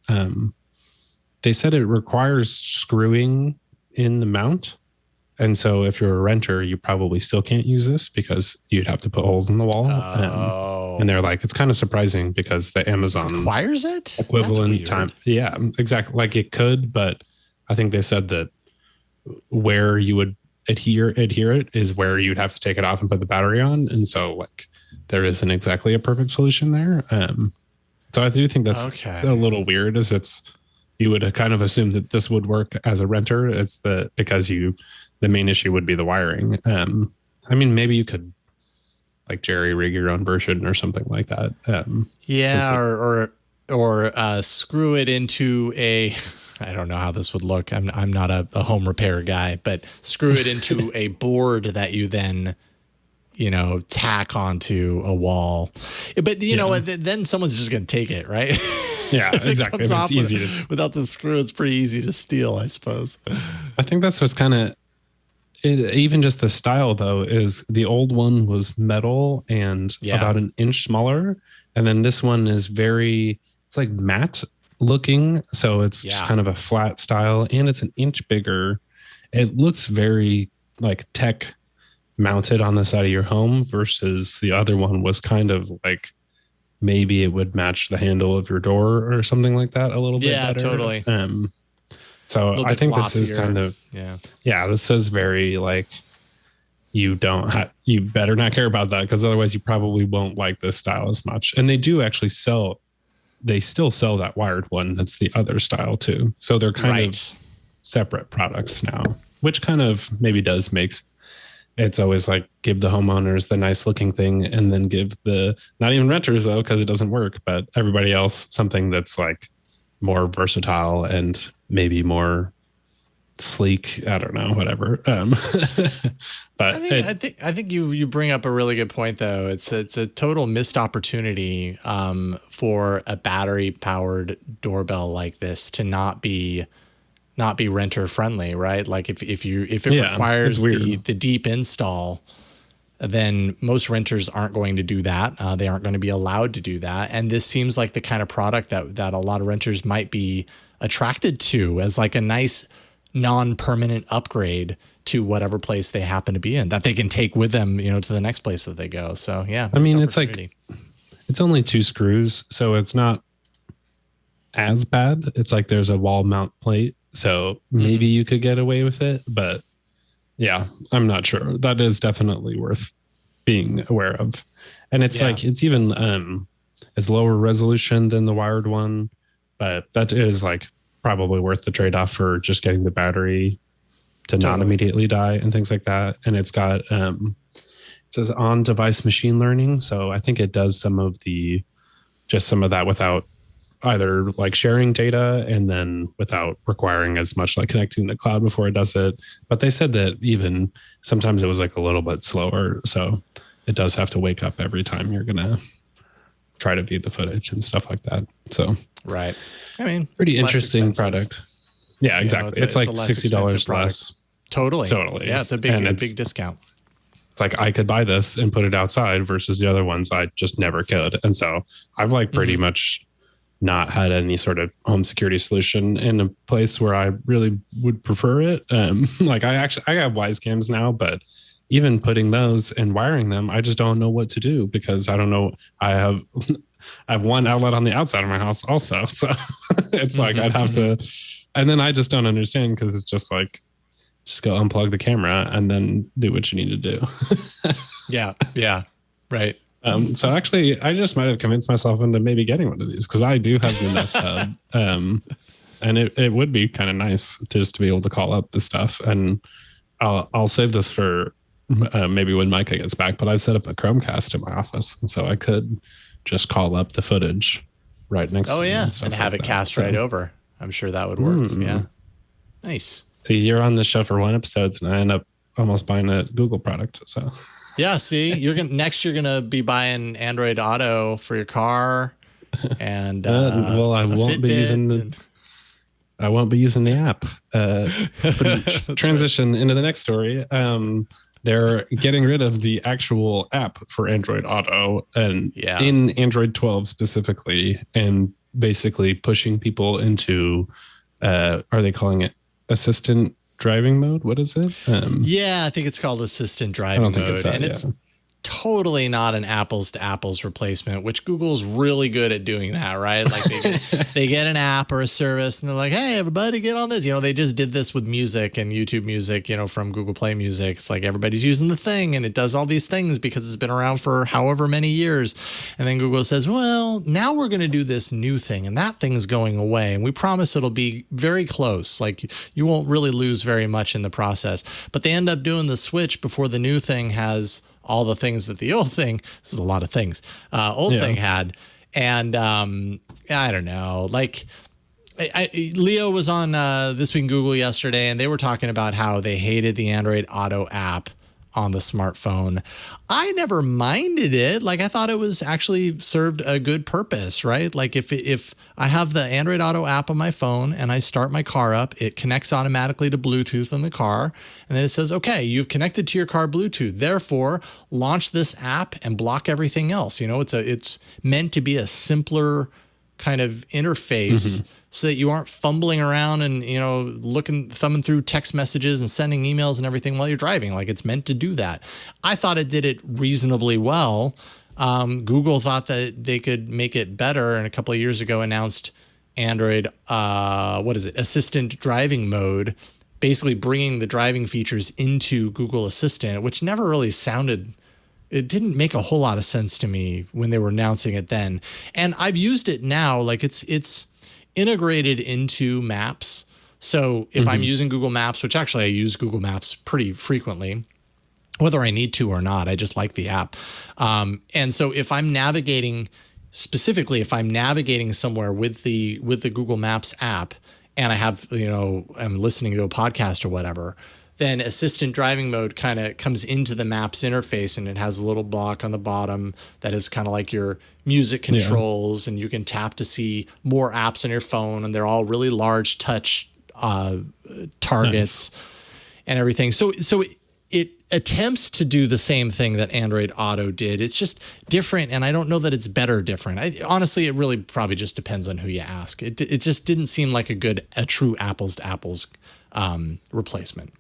they said it requires screwing in the mount. And so if you're a renter, you probably still can't use this because you'd have to put holes in the wall. And they're like, it's kind of surprising because the Amazon requires it equivalent time. Yeah, exactly. Like it could, but I think they said that where you would adhere it is where you'd have to take it off and put the battery on. And so like there isn't exactly a perfect solution there. So I do think that's a little weird as you would kind of assume that this would work as a renter. It's because the main issue would be the wiring. I mean, maybe you could like jerry rig your own version or something like that. Or screw it into a, I don't know how this would look. I'm not a home repair guy, but screw it into a board that you then, tack onto a wall. But you know, then someone's just going to take it, right? Yeah, exactly. It's easy without the screw. It's pretty easy to steal, I suppose. I think that's what's kind of even just the style though is the old one was metal and about an inch smaller, and then this one is it's like matte looking, so it's just kind of a flat style, and it's an inch bigger. It looks very like tech mounted on the side of your home versus the other one was kind of like maybe it would match the handle of your door or something like that a little bit better. Totally. So I think glossier. This is kind of, this is very like, you better not care about that because otherwise you probably won't like this style as much. And they do actually still sell that wired one. That's the other style too. So they're kind of separate products now, which kind of maybe does makes it's always like give the homeowners the nice looking thing and then give not even renters though, because it doesn't work, but everybody else something that's like more versatile and maybe more sleek. I don't know, whatever. But I think you bring up a really good point though. It's a total missed opportunity for a battery powered doorbell like this to not be renter friendly, right? Like if it requires the deep install, then most renters aren't going to do that. They aren't going to be allowed to do that. And this seems like the kind of product that a lot of renters might be attracted to as like a nice non-permanent upgrade to whatever place they happen to be in that they can take with them, to the next place that they go. So yeah, I mean, it's like, it's only 2 screws, so it's not as bad. It's like there's a wall mount plate, so maybe you could get away with it, but yeah, I'm not sure. That is definitely worth being aware of. And it's like, it's even it's lower resolution than the wired one, but that is like probably worth the trade-off for just getting the battery to not immediately die and things like that. And it's got, it says on device machine learning. So I think it does some of that without either like sharing data and then without requiring as much like connecting to the cloud before it does it. But they said that even sometimes it was like a little bit slower. So it does have to wake up every time you're going to try to view the footage and stuff like that. So, right. I mean, pretty interesting product. Yeah, exactly. It's like $60 less. Totally. Yeah. It's a big discount. It's like I could buy this and put it outside versus the other ones I just never could. And so I've like pretty much not had any sort of home security solution in a place where I really would prefer it. Like I have Wise cams now, but even putting those and wiring them, I just don't know what to do because I don't know. I have one outlet on the outside of my house also. So it's like I'd have to, and then I just don't understand because it's just like, just go unplug the camera and then do what you need to do. Yeah. Right. So actually, I just might have convinced myself into maybe getting one of these because I do have the Nest Hub, and it would be kind of nice just to be able to call up the stuff. And I'll save this for maybe when Micah gets back. But I've set up a Chromecast in my office, and so I could just call up the footage right next. to me and have it cast right over. I'm sure that would work. Yeah, nice. See, you're on the show for 1 episode, and I end up almost buying a Google product. So. Yeah, see, you're gonna be buying Android Auto for your car, and well, I won't Fitbit be using the. I won't be using the app. Transition into the next story. They're getting rid of the actual app for Android Auto and in Android 12 specifically, and basically pushing people into, are they calling it assistant driving mode? What is it? I think it's called assistant driving mode. It's totally not an apples to apples replacement, which Google's really good at doing that, right? Like they get an app or a service and they're like, hey, everybody get on this. They just did this with music and YouTube Music, from Google Play Music. It's like everybody's using the thing and it does all these things because it's been around for however many years. And then Google says, well, now we're going to do this new thing and that thing's going away. And we promise it'll be very close. Like you won't really lose very much in the process. But they end up doing the switch before the new thing has all the things that the old thing, this is a lot of things, thing had. And I don't know, like Leo was on This Week in Google yesterday, and they were talking about how they hated the Android Auto app on the smartphone. I never minded it. Like I thought it was actually served a good purpose, right? Like if I have the Android Auto app on my phone and I start my car up, it connects automatically to Bluetooth in the car. And then it says, okay, you've connected to your car Bluetooth. Therefore, launch this app and block everything else. It's meant to be a simpler kind of interface so that you aren't fumbling around and, thumbing through text messages and sending emails and everything while you're driving. Like it's meant to do that. I thought it did it reasonably well. Google thought that they could make it better, and a couple of years ago announced Android, assistant driving mode, basically bringing the driving features into Google Assistant, which never really it didn't make a whole lot of sense to me when they were announcing it then. And I've used it now, like it's integrated into Maps. So if I'm using Google Maps, which actually I use Google Maps pretty frequently, whether I need to or not, I just like the app. And so if I'm navigating, specifically if I'm navigating somewhere with the Google Maps app and I have, I'm listening to a podcast or whatever, then assistant driving mode kind of comes into the Maps interface, and it has a little block on the bottom that is kind of like your music controls, and you can tap to see more apps on your phone, and they're all really large touch targets and everything. So it attempts to do the same thing that Android Auto did. It's just different, and I don't know that it's better different. Honestly, it really probably just depends on who you ask. It just didn't seem like a true apples to apples replacement.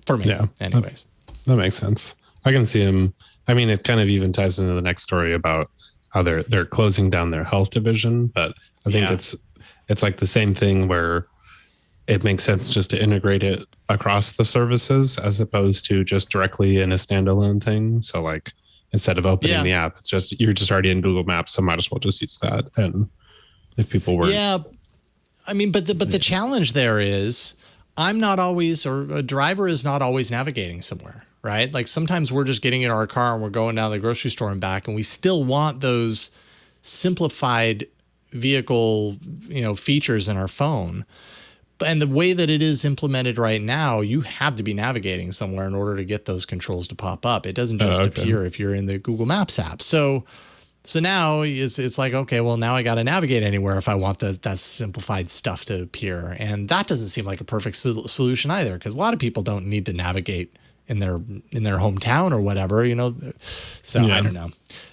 For me, anyways. That makes sense. I can see him. I mean, it kind of even ties into the next story about how they're closing down their health division. But I think it's like the same thing where it makes sense just to integrate it across the services as opposed to just directly in a standalone thing. So like instead of opening the app, it's just you're just already in Google Maps, so might as well just use that. And if people were, I mean, but the challenge there is, I'm not always, or a driver is not always navigating somewhere, right? Like sometimes we're just getting in our car and we're going down to the grocery store and back, and we still want those simplified vehicle, features in our phone. And the way that it is implemented right now, you have to be navigating somewhere in order to get those controls to pop up. It doesn't just appear if you're in the Google Maps app. So now it's like, okay, well, now I got to navigate anywhere if I want that simplified stuff to appear. And that doesn't seem like a perfect solution either, because a lot of people don't need to navigate in their hometown or whatever, So I don't know.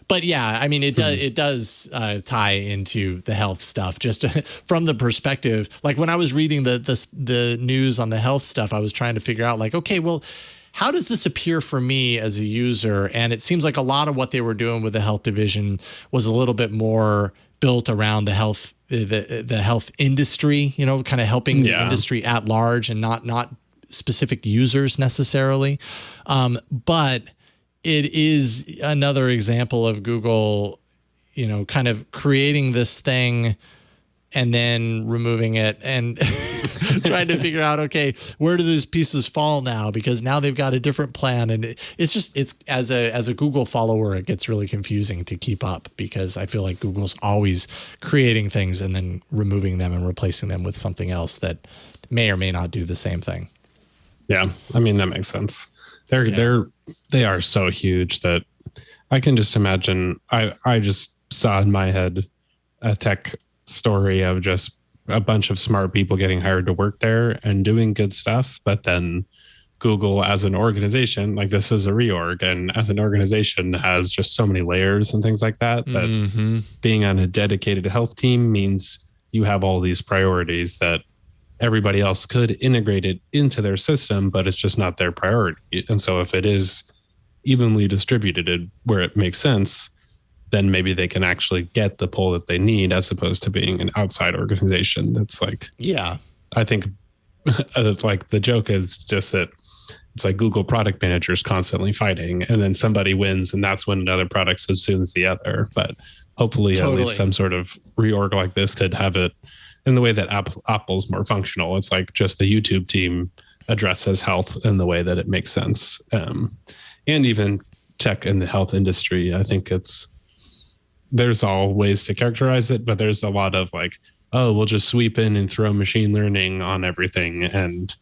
But I mean, it does tie into the health stuff just from the perspective. Like when I was reading the news on the health stuff, I was trying to figure out like, okay, well, how does this appear for me as a user? And it seems like a lot of what they were doing with the health division was a little bit more built around the health industry, kind of helping the industry at large and not specific users necessarily. But it is another example of Google, kind of creating this thing and then removing it and trying to figure out, okay, where do those pieces fall now? Because now they've got a different plan. And it's as a Google follower, it gets really confusing to keep up, because I feel like Google's always creating things and then removing them and replacing them with something else that may or may not do the same thing. Yeah. I mean, that makes sense. They are so huge that I can just imagine. I just saw in my head a tech story of just a bunch of smart people getting hired to work there and doing good stuff. But then Google as an organization, like this is a reorg, and as an organization has just so many layers and things like that, that being on a dedicated health team means you have all these priorities that everybody else could integrate it into their system, but it's just not their priority. And so if it is evenly distributed where it makes sense, then maybe they can actually get the pull that they need, as opposed to being an outside organization that's like, yeah, I think like the joke is just that it's like Google product managers constantly fighting, and then somebody wins, and that's when another product subsumes the other. But hopefully at least some sort of reorg like this could have it in the way that Apple's more functional. It's like just the YouTube team addresses health in the way that it makes sense. And even tech in the health industry, I think there's all ways to characterize it, but there's a lot of like, oh, we'll just sweep in and throw machine learning on everything and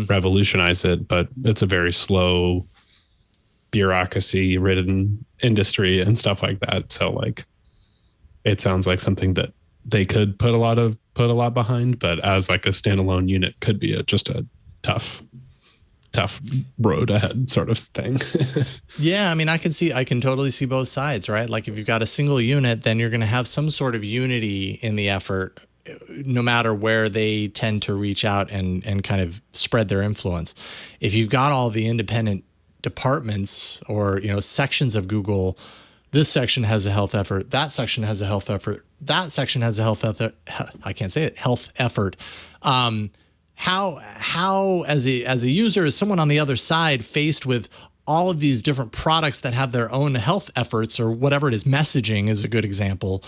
revolutionize it. But it's a very slow, bureaucracy ridden industry and stuff like that. So like, it sounds like something that they could put a lot behind, but as like a standalone unit could be just a tough road ahead sort of thing. Yeah. I mean, I can totally see both sides, right? Like if you've got a single unit, then you're going to have some sort of unity in the effort, no matter where they tend to reach out and kind of spread their influence. If you've got all the independent departments or, sections of Google, this section has a health effort, that section has a health effort, that section has a health effort. I can't say it, health effort. How as a user, as someone on the other side faced with all of these different products that have their own health efforts or whatever it is, messaging is a good example,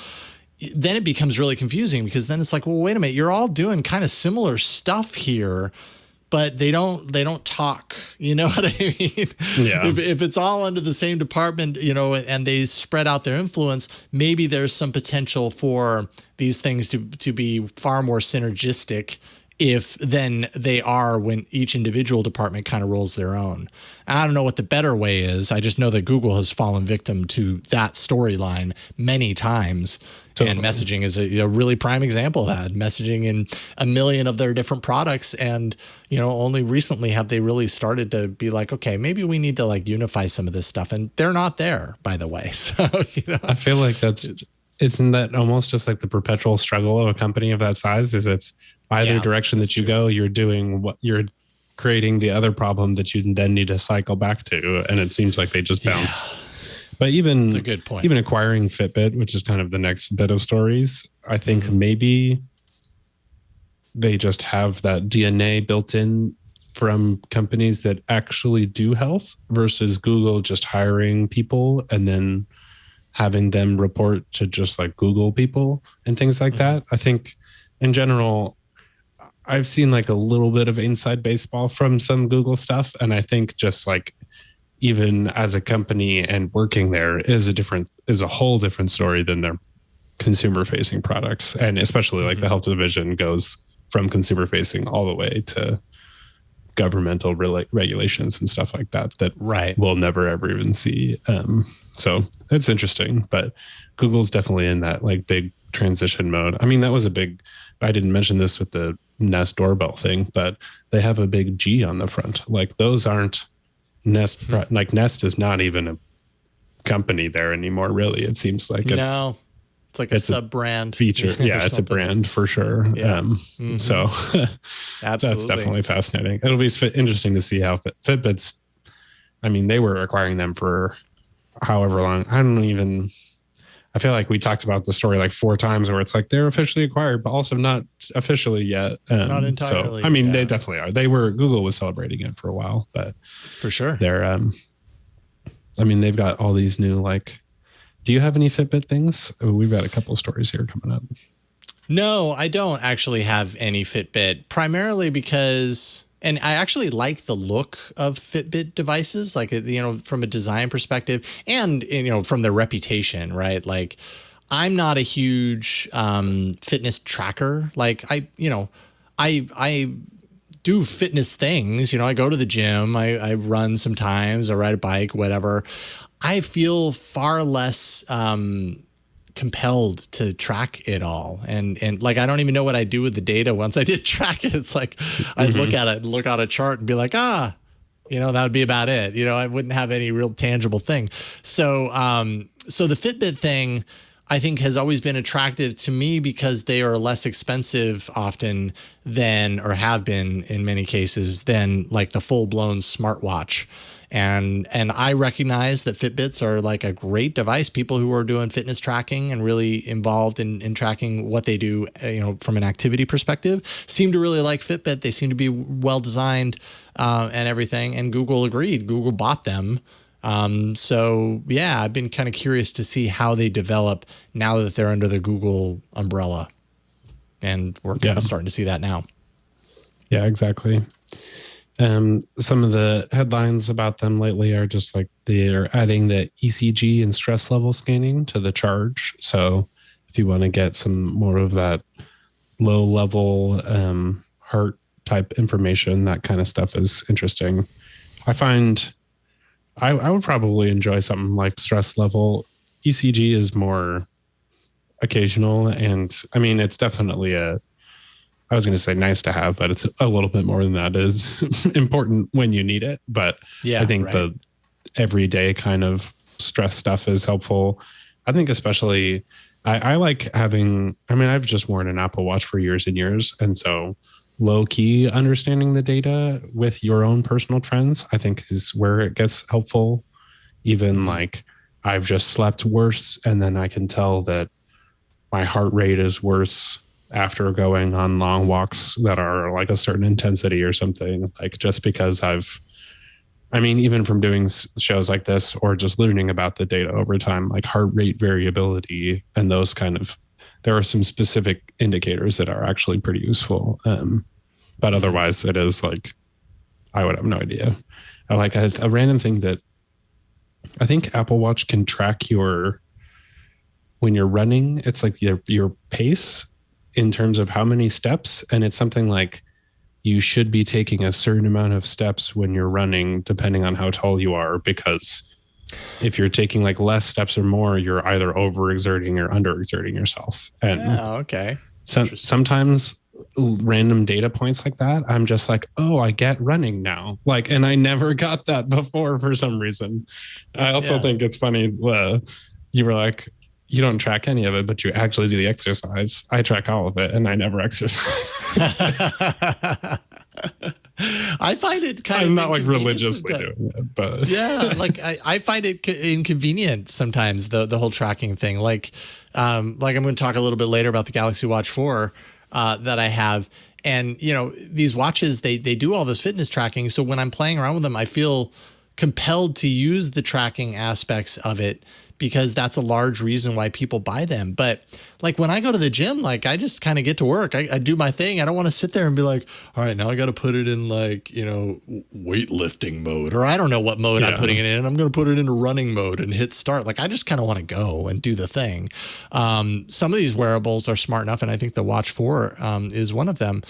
then it becomes really confusing, because then it's like, well, wait a minute, you're all doing kind of similar stuff here, but they don't talk. You know what I mean? Yeah. If it's all under the same department, and they spread out their influence, maybe there's some potential for these things to be far more synergistic if then they are when each individual department kind of rolls their own. I don't know what the better way is. I just know that Google has fallen victim to that storyline many times. Totally. And messaging is a really prime example of that. Messaging in a million of their different products. And, only recently have they really started to be like, okay, maybe we need to like unify some of this stuff. And they're not there, by the way. So, I feel like isn't that almost just like the perpetual struggle of a company of that size? Is it's either direction that you go, you're doing what you're creating the other problem that you then need to cycle back to. And it seems like they just bounce. Yeah. But that's a good point. Even acquiring Fitbit, which is kind of the next bit of stories, I think maybe they just have that DNA built in from companies that actually do health versus Google just hiring people and then having them report to just like Google people and things like that. I think in general, I've seen like a little bit of inside baseball from some Google stuff. And I think just like, even as a company and working there is a whole different story than their consumer facing products. And especially like the health division goes from consumer facing all the way to governmental regulations and stuff like that we'll never ever even see. So it's interesting, but Google's definitely in that like big transition mode. I mean, I didn't mention this with the Nest doorbell thing, but they have a big G on the front. Like those aren't Nest, like Nest is not even a company there anymore, really. It seems like it's like a sub brand feature. Yeah, it's a brand for sure. Yeah. So that's definitely fascinating. It'll be interesting to see how Fitbit's, I mean, they were acquiring them for however long. I feel like we talked about the story like 4 times where it's like they're officially acquired, but also not officially yet. Not entirely. So, I mean, they definitely are. Google was celebrating it for a while, but for sure. They're, they've got all these new, like, do you have any Fitbit things? We've got a couple of stories here coming up. No, I don't actually have any Fitbit, primarily because, and I actually like the look of Fitbit devices, like, from a design perspective and, from their reputation, right? Like, I'm not a huge fitness tracker. Like, I do fitness things. I go to the gym, I run sometimes, I ride a bike, whatever. I feel far less compelled to track it all. And like, I don't even know what I do with the data once I did track it. It's like, I'd look at it and look on a chart and be like, that would be about it. I wouldn't have any real tangible thing. So, so the Fitbit thing, I think, has always been attractive to me because they are less expensive often than, or have been in many cases, than like the full-blown smartwatch. And I recognize that Fitbits are like a great device. People who are doing fitness tracking and really involved in tracking what they do, from an activity perspective, seem to really like Fitbit. They seem to be well designed and everything. And Google agreed. Google bought them. So yeah, I've been kind of curious to see how they develop now that they're under the Google umbrella, and we're kind of starting to see that now. Yeah, exactly. Some of the headlines about them lately are just like they're adding the ECG and stress level scanning to the charge. So if you want to get some more of that low level heart type information, that kind of stuff is interesting. I find I would probably enjoy something like stress level. ECG is more occasional, and I mean, it's definitely I was going to say nice to have, but it's a little bit more than that. It is important when you need it. But I think the everyday kind of stress stuff is helpful. I think especially I like having, I've just worn an Apple Watch for years and years. And so low key understanding the data with your own personal trends, I think is where it gets helpful. Even like I've just slept worse, and then I can tell that my heart rate is worse after going on long walks that are like a certain intensity or something, like just because even from doing shows like this or just learning about the data over time, like heart rate variability and those there are some specific indicators that are actually pretty useful. But otherwise it is like, I would have no idea. I like a random thing that I think Apple Watch can track when you're running, it's like your pace in terms of how many steps. And it's something like you should be taking a certain amount of steps when you're running, depending on how tall you are, because if you're taking like less steps or more, you're either overexerting or underexerting yourself. And okay. Sometimes random data points like that, I'm just like, oh, I get running now. Like, and I never got that before for some reason. I also think it's funny. You were like, you don't track any of it, but you actually do the exercise. I track all of it and I never exercise. I find it kind of, I'm not like religiously doing it, but yeah, like I find it inconvenient sometimes, the whole tracking thing. Like I'm going to talk a little bit later about the Galaxy Watch 4 that I have. And, these watches, they do all this fitness tracking. So when I'm playing around with them, I feel compelled to use the tracking aspects of it, because that's a large reason why people buy them. But like when I go to the gym, like I just kind of get to work. I do my thing. I don't want to sit there and be like, all right, now I got to put it in like, weightlifting mode, or I don't know what mode I'm putting it in. I'm going to put it into running mode and hit start. Like I just kind of want to go and do the thing. Some of these wearables are smart enough, and I think the Watch 4 is one of them,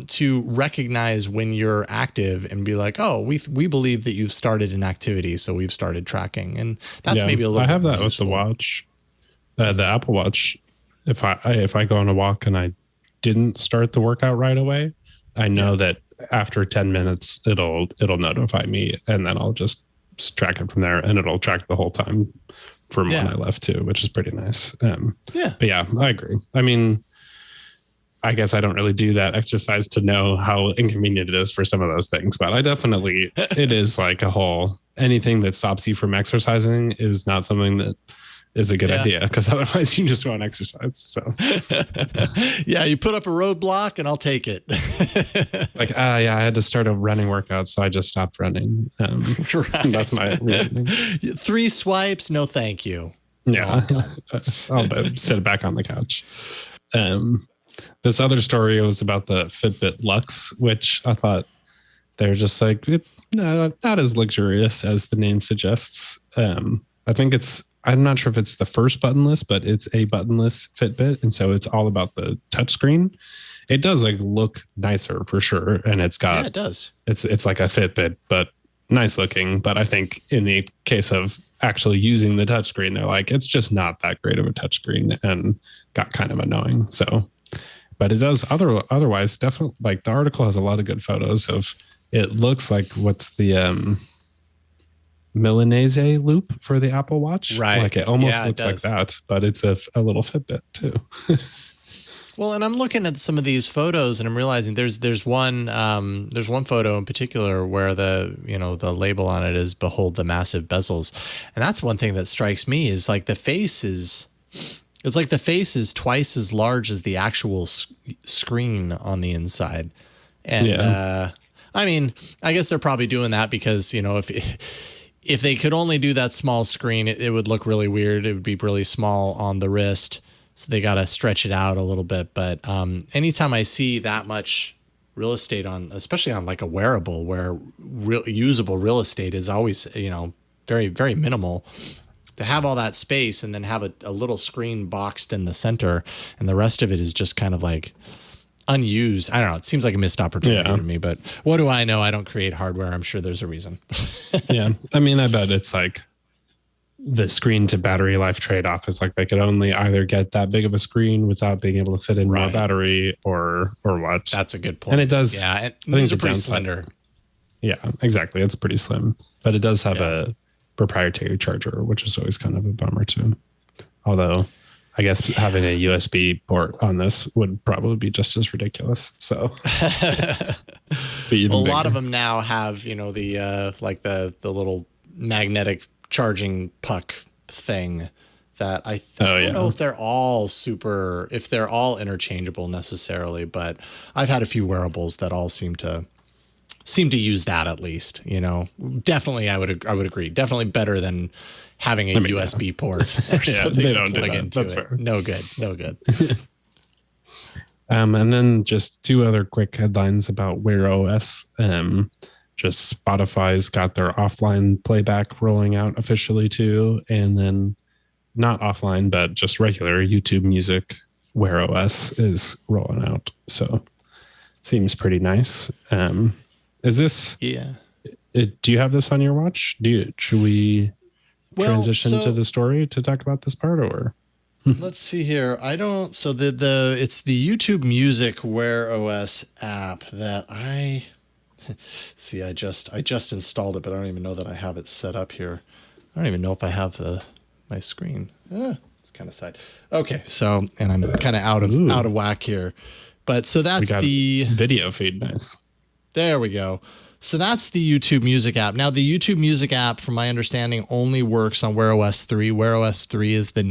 to recognize when you're active and be like, oh, we believe that you've started an activity, so we've started tracking. And that's maybe a little I have bit that useful. with the watch, the Apple Watch. If I go on a walk and I didn't start the workout right away, I know that after 10 minutes it'll notify me, and then I'll just track it from there, and it'll track the whole time from when I left too, which is pretty nice. But yeah, I agree. I guess I don't really do that exercise to know how inconvenient it is for some of those things, but I definitely, it is like anything that stops you from exercising is not something that is a good idea, because otherwise you just won't exercise. So yeah, you put up a roadblock and I'll take it. Like, I had to start a running workout, so I just stopped running. That's my reasoning. 3 swipes, no thank you. Yeah, I'll sit back on the couch. This other story was about the Fitbit Luxe, which I thought they're just like, not as luxurious as the name suggests. I think I'm not sure if it's the first buttonless, but it's a buttonless Fitbit. And so it's all about the touchscreen. It does like look nicer for sure. And it does. It's like a Fitbit, but nice looking. But I think in the case of actually using the touchscreen, they're like, it's just not that great of a touchscreen, and got kind of annoying. So, but it does otherwise definitely, like, the article has a lot of good photos of, it looks like, what's the Milanese loop for the Apple Watch, right? Like it almost looks like that, but it's a little Fitbit too. Well, and I'm looking at some of these photos and I'm realizing there's one photo in particular where the label on it is "Behold the massive bezels," and that's one thing that strikes me is like the face is twice as large as the actual screen on the inside, and I mean, I guess they're probably doing that because if they could only do that small screen, it would look really weird. It would be really small on the wrist. So they got to stretch it out a little bit. But anytime I see that much real estate especially on like a wearable where usable real estate is always, very, very minimal, to have all that space and then have a little screen boxed in the center and the rest of it is just kind of like unused. I don't know. It seems like a missed opportunity to me, but what do I know? I don't create hardware. I'm sure there's a reason. Yeah. I mean, I bet it's like, the screen to battery life trade-off is like they could only either get that big of a screen without being able to fit in more battery or what. That's a good point. And it does. Yeah. And these are pretty slender. Yeah, exactly. It's pretty slim, but it does have a proprietary charger, which is always kind of a bummer too. Although I guess having a USB port on this would probably be just as ridiculous. So a lot of them now have, the little magnetic charging puck thing that I don't know if they're all interchangeable necessarily, but I've had a few wearables that all seem to use that at least, Definitely I would agree. Definitely better than having a USB port. They don't do that. That's fair. No good. And then just two other quick headlines about Wear OS. Just Spotify's got their offline playback rolling out officially too. And then not offline, but just regular YouTube Music Wear OS is rolling out. So seems pretty nice. Is this... Yeah. Do you have this on your watch? Should we transition to the story to talk about this part, or? Let's see here. I don't... So it's the YouTube Music Wear OS app that I... See, I just installed it, but I don't even know that I have it set up here. I don't even know if I have my screen. It's kind of sad. Okay, so and I'm kind of out of whack here, but so that's the video feed. Nice. There we go. So that's the YouTube Music app. Now, the YouTube Music app, from my understanding, only works on Wear OS 3. Wear OS 3 is the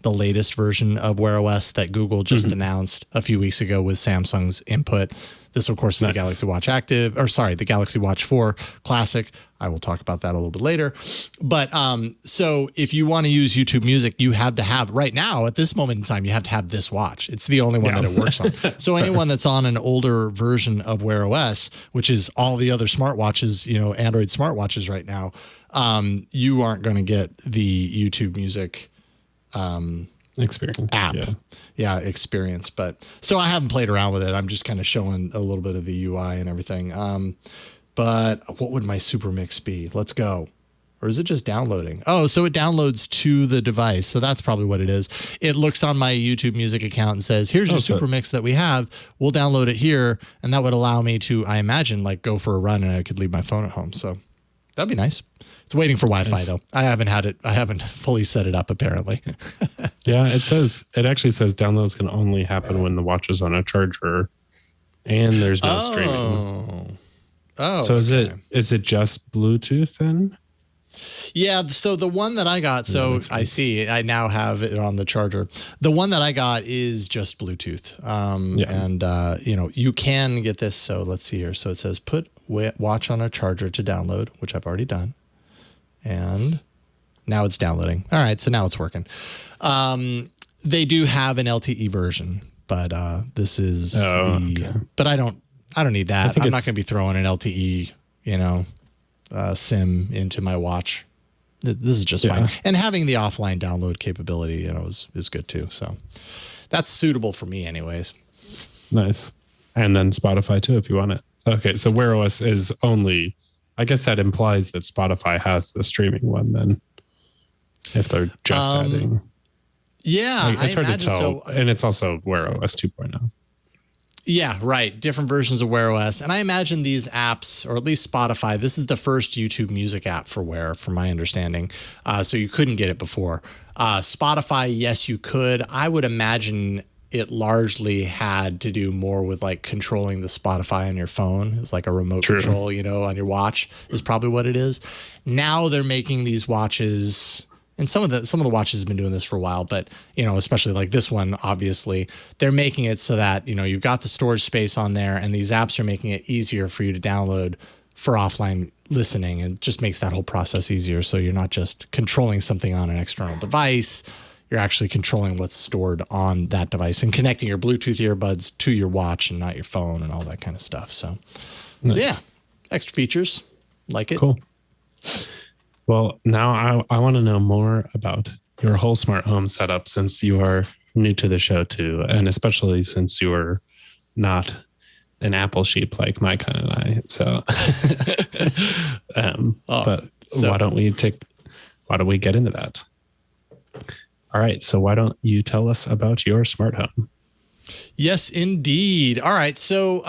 latest version of Wear OS that Google just announced a few weeks ago with Samsung's input. This, of course, is the Galaxy Watch the Galaxy Watch 4 Classic. I will talk about that a little bit later. But so if you want to use YouTube Music, you have to have, right now, at this moment in time, you have to have this watch. It's the only one that it works on. So anyone that's on an older version of Wear OS, which is all the other smartwatches, Android smartwatches right now, you aren't going to get the YouTube Music experience app. Experience. But so I haven't played around with it. I'm just kind of showing a little bit of the UI and everything. But what would my super mix be? Let's go. Or is it just downloading? Oh, so it downloads to the device. So that's probably what it is. It looks on my YouTube Music account and says, here's your super mix that we have. We'll download it here. And that would allow me to, I imagine, like go for a run and I could leave my phone at home. So that'd be nice. It's waiting for Wi-Fi though. I haven't fully set it up apparently. Yeah, it actually says downloads can only happen when the watch is on a charger and there's no streaming. Oh. So is it just Bluetooth then? Yeah, so the one that I got, I see, I now have it on the charger. The one that I got is just Bluetooth. And you can get this. So let's see here. So it says put watch on a charger to download, which I've already done. And now it's downloading. All right, so now it's working. They do have an LTE version, but this is but I don't need that. I'm not going to be throwing an LTE, SIM into my watch. This is just fine. And having the offline download capability, is good too. So that's suitable for me anyways. Nice. And then Spotify too, if you want it. Okay. So Wear OS is only, I guess that implies that Spotify has the streaming one then. if they're just adding. Yeah, Like, it's hard to tell. so. And it's also Wear OS 2.0. Yeah, right. Different versions of Wear OS. And I imagine these apps, or at least Spotify, this is the first YouTube music app for Wear, from my understanding. So you couldn't get it before. Spotify, yes, you could. I would imagine it largely had to do more with like controlling the Spotify on your phone. It's like a remote control, on your watch is probably what it is. Now they're making these watches, and some of the watches have been doing this for a while, but especially like this one, obviously, they're making it so that you've got the storage space on there, and these apps are making it easier for you to download for offline listening, and just makes that whole process easier. So you're not just controlling something on an external device. You're actually controlling what's stored on that device and connecting your Bluetooth earbuds to your watch and not your phone and all that kind of stuff. So yeah, extra features, like it. Cool. Well, now I want to know more about your whole smart home setup, since you are new to the show too, and especially since you are not an Apple sheep like Micah and I. So, why don't we get into that? All right. So why don't you tell us about your smart home? Yes, indeed. All right. So,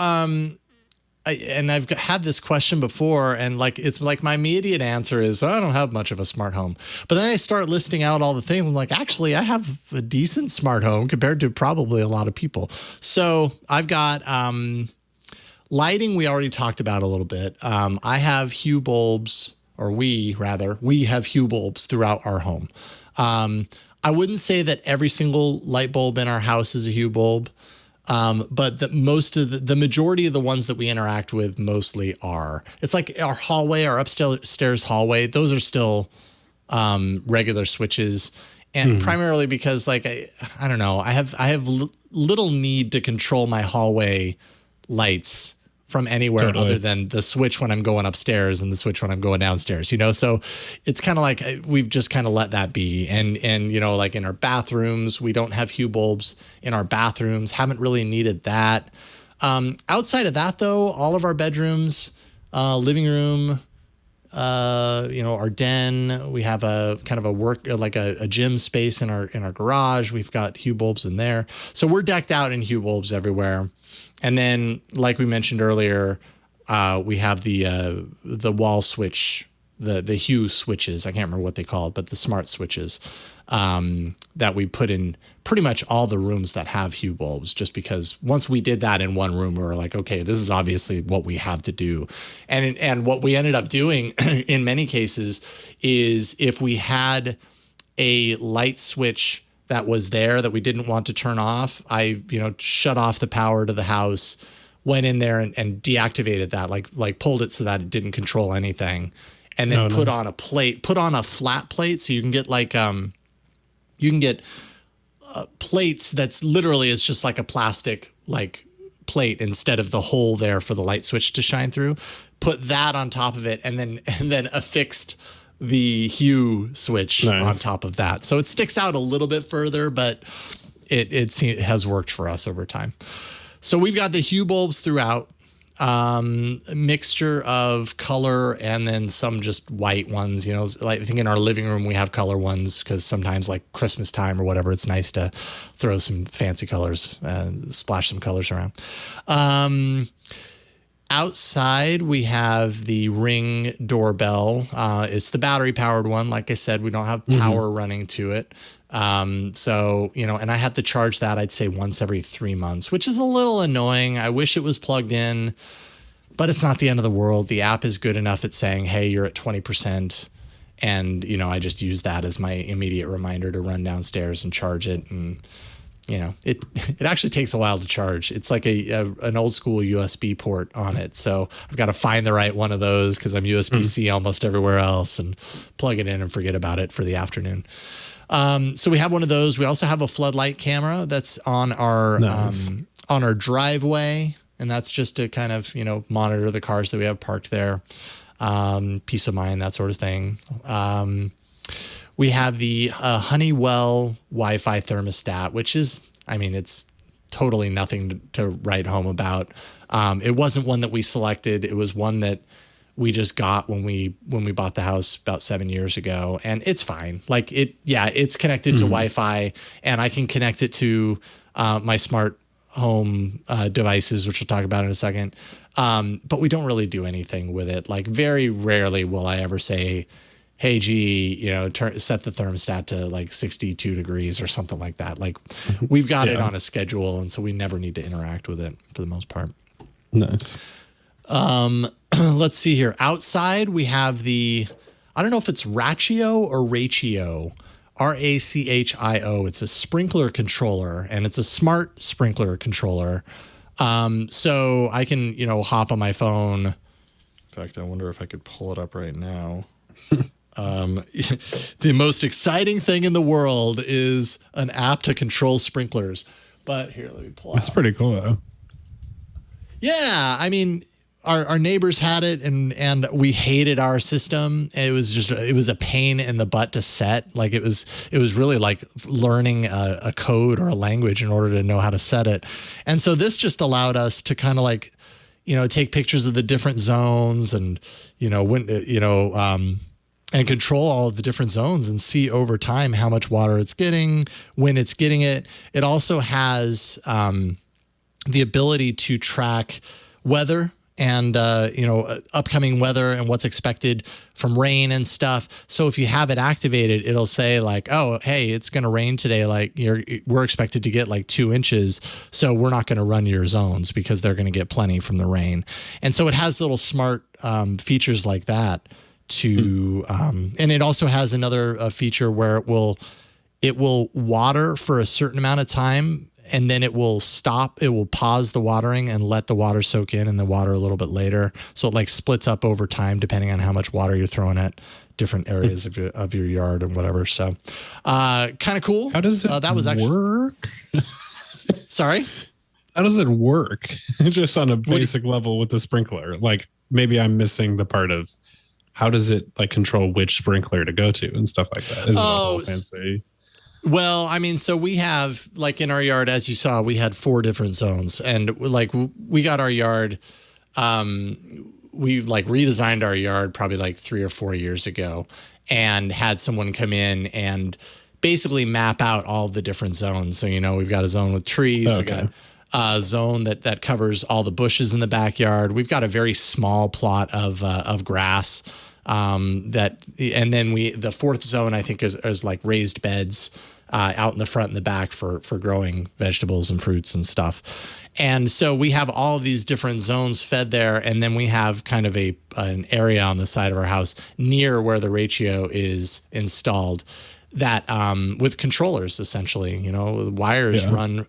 I've had this question before, and it's like my immediate answer is, I don't have much of a smart home. But then I start listing out all the things. I'm like, actually, I have a decent smart home compared to probably a lot of people. So I've got lighting. We already talked about a little bit. I have Hue bulbs, or we have Hue bulbs throughout our home. I wouldn't say that every single light bulb in our house is a Hue bulb. But the majority of the ones that we interact with mostly are. It's like our hallway, our upstairs hallway. Those are still regular switches, and primarily because I don't know, I have little need to control my hallway lights from anywhere other than the switch when I'm going upstairs and the switch when I'm going downstairs, So it's kind of like we've just kind of let that be. And like in our bathrooms, we don't have Hue bulbs in our bathrooms, haven't really needed that. Outside of that, though, all of our bedrooms, living room, our den, we have a kind of a work, like a gym space in our garage. We've got Hue bulbs in there. So we're decked out in Hue bulbs everywhere. And then, like we mentioned earlier, we have the wall switch, the Hue switches. I can't remember what they call it, but the smart switches that we put in pretty much all the rooms that have Hue bulbs, just because once we did that in one room, we were like, okay, this is obviously what we have to do. And what we ended up doing in many cases is, if we had a light switch that was there that we didn't want to turn off, I shut off the power to the house, went in there and deactivated that, like pulled it so that it didn't control anything, and then put on a flat plate. So you can get plates that's literally, it's just like a plastic plate instead of the hole there for the light switch to shine through. Put that on top of it, and then affixed the Hue switch on top of that. So it sticks out a little bit further, but it has worked for us over time. So we've got the Hue bulbs throughout, a mixture of color and then some just white ones. Like I think in our living room we have color ones, because sometimes like Christmas time or whatever, it's nice to throw some fancy colors, splash some colors around. Outside, we have the Ring doorbell. It's the battery-powered one. Like I said, we don't have power running to it. So, and I have to charge that, I'd say, once every 3 months, which is a little annoying. I wish it was plugged in, but it's not the end of the world. The app is good enough at saying, hey, you're at 20%. And, I just use that as my immediate reminder to run downstairs and charge it. And, it actually takes a while to charge. It's like an old school USB port on it. So I've got to find the right one of those, because I'm USB-C almost everywhere else, and plug it in and forget about it for the afternoon. So we have one of those. We also have a floodlight camera that's on our driveway, and that's just to kind of monitor the cars that we have parked there, peace of mind, that sort of thing. We have the Honeywell Wi-Fi thermostat, which is, it's totally nothing to write home about. It wasn't one that we selected. It was one that we just got when we bought the house about 7 years ago, and it's fine. Like it's connected to Wi-Fi, and I can connect it to my smart home devices, which we'll talk about in a second. But we don't really do anything with it. Like very rarely will I ever say, hey, G, set the thermostat to like 62 degrees or something like that. Like we've got it on a schedule, and so we never need to interact with it for the most part. Nice. Let's see here. Outside, we have I don't know if it's Ratio or Ratio, RACHIO. It's a sprinkler controller, and it's a smart sprinkler controller. So I can, hop on my phone. In fact, I wonder if I could pull it up right now. The most exciting thing in the world is an app to control sprinklers. But here, let me pull it. That's pretty cool, though. Yeah, I mean, our neighbors had it, and we hated our system. It was a pain in the butt to set. Like it was really like learning a code or a language in order to know how to set it. And so this just allowed us to kind of like, take pictures of the different zones and and control all of the different zones and see over time how much water it's getting, when it's getting it. It also has the ability to track weather and, upcoming weather and what's expected from rain and stuff. So if you have it activated, it'll say like, oh, hey, it's going to rain today. Like we're expected to get like 2 inches. So we're not going to run your zones because they're going to get plenty from the rain. And so it has little smart features like that and it also has another feature where it will water for a certain amount of time, and then it will stop. It will pause the watering and let the water soak in and the water a little bit later. So it like splits up over time depending on how much water you're throwing at different areas of your yard and whatever. So kind of cool. How does it that was actually work? Sorry? How does it work? Just on a basic level with the sprinkler. Like maybe I'm missing the part of how does it like control which sprinkler to go to and stuff like that? Is it a whole fancy? Well, I mean, so we have like in our yard, as you saw, we had 4 different zones, and like we got our yard. We like redesigned our yard probably like 3 or 4 years ago, and had someone come in and basically map out all the different zones. So we've got a zone with trees. Okay. We got a zone that covers all the bushes in the backyard. We've got a very small plot of grass. And then the 4th zone I think is like raised beds out in the front and the back for growing vegetables and fruits and stuff. And so we have all of these different zones fed there, and then we have kind of an area on the side of our house near where the Ratio is installed that with controllers essentially, wires run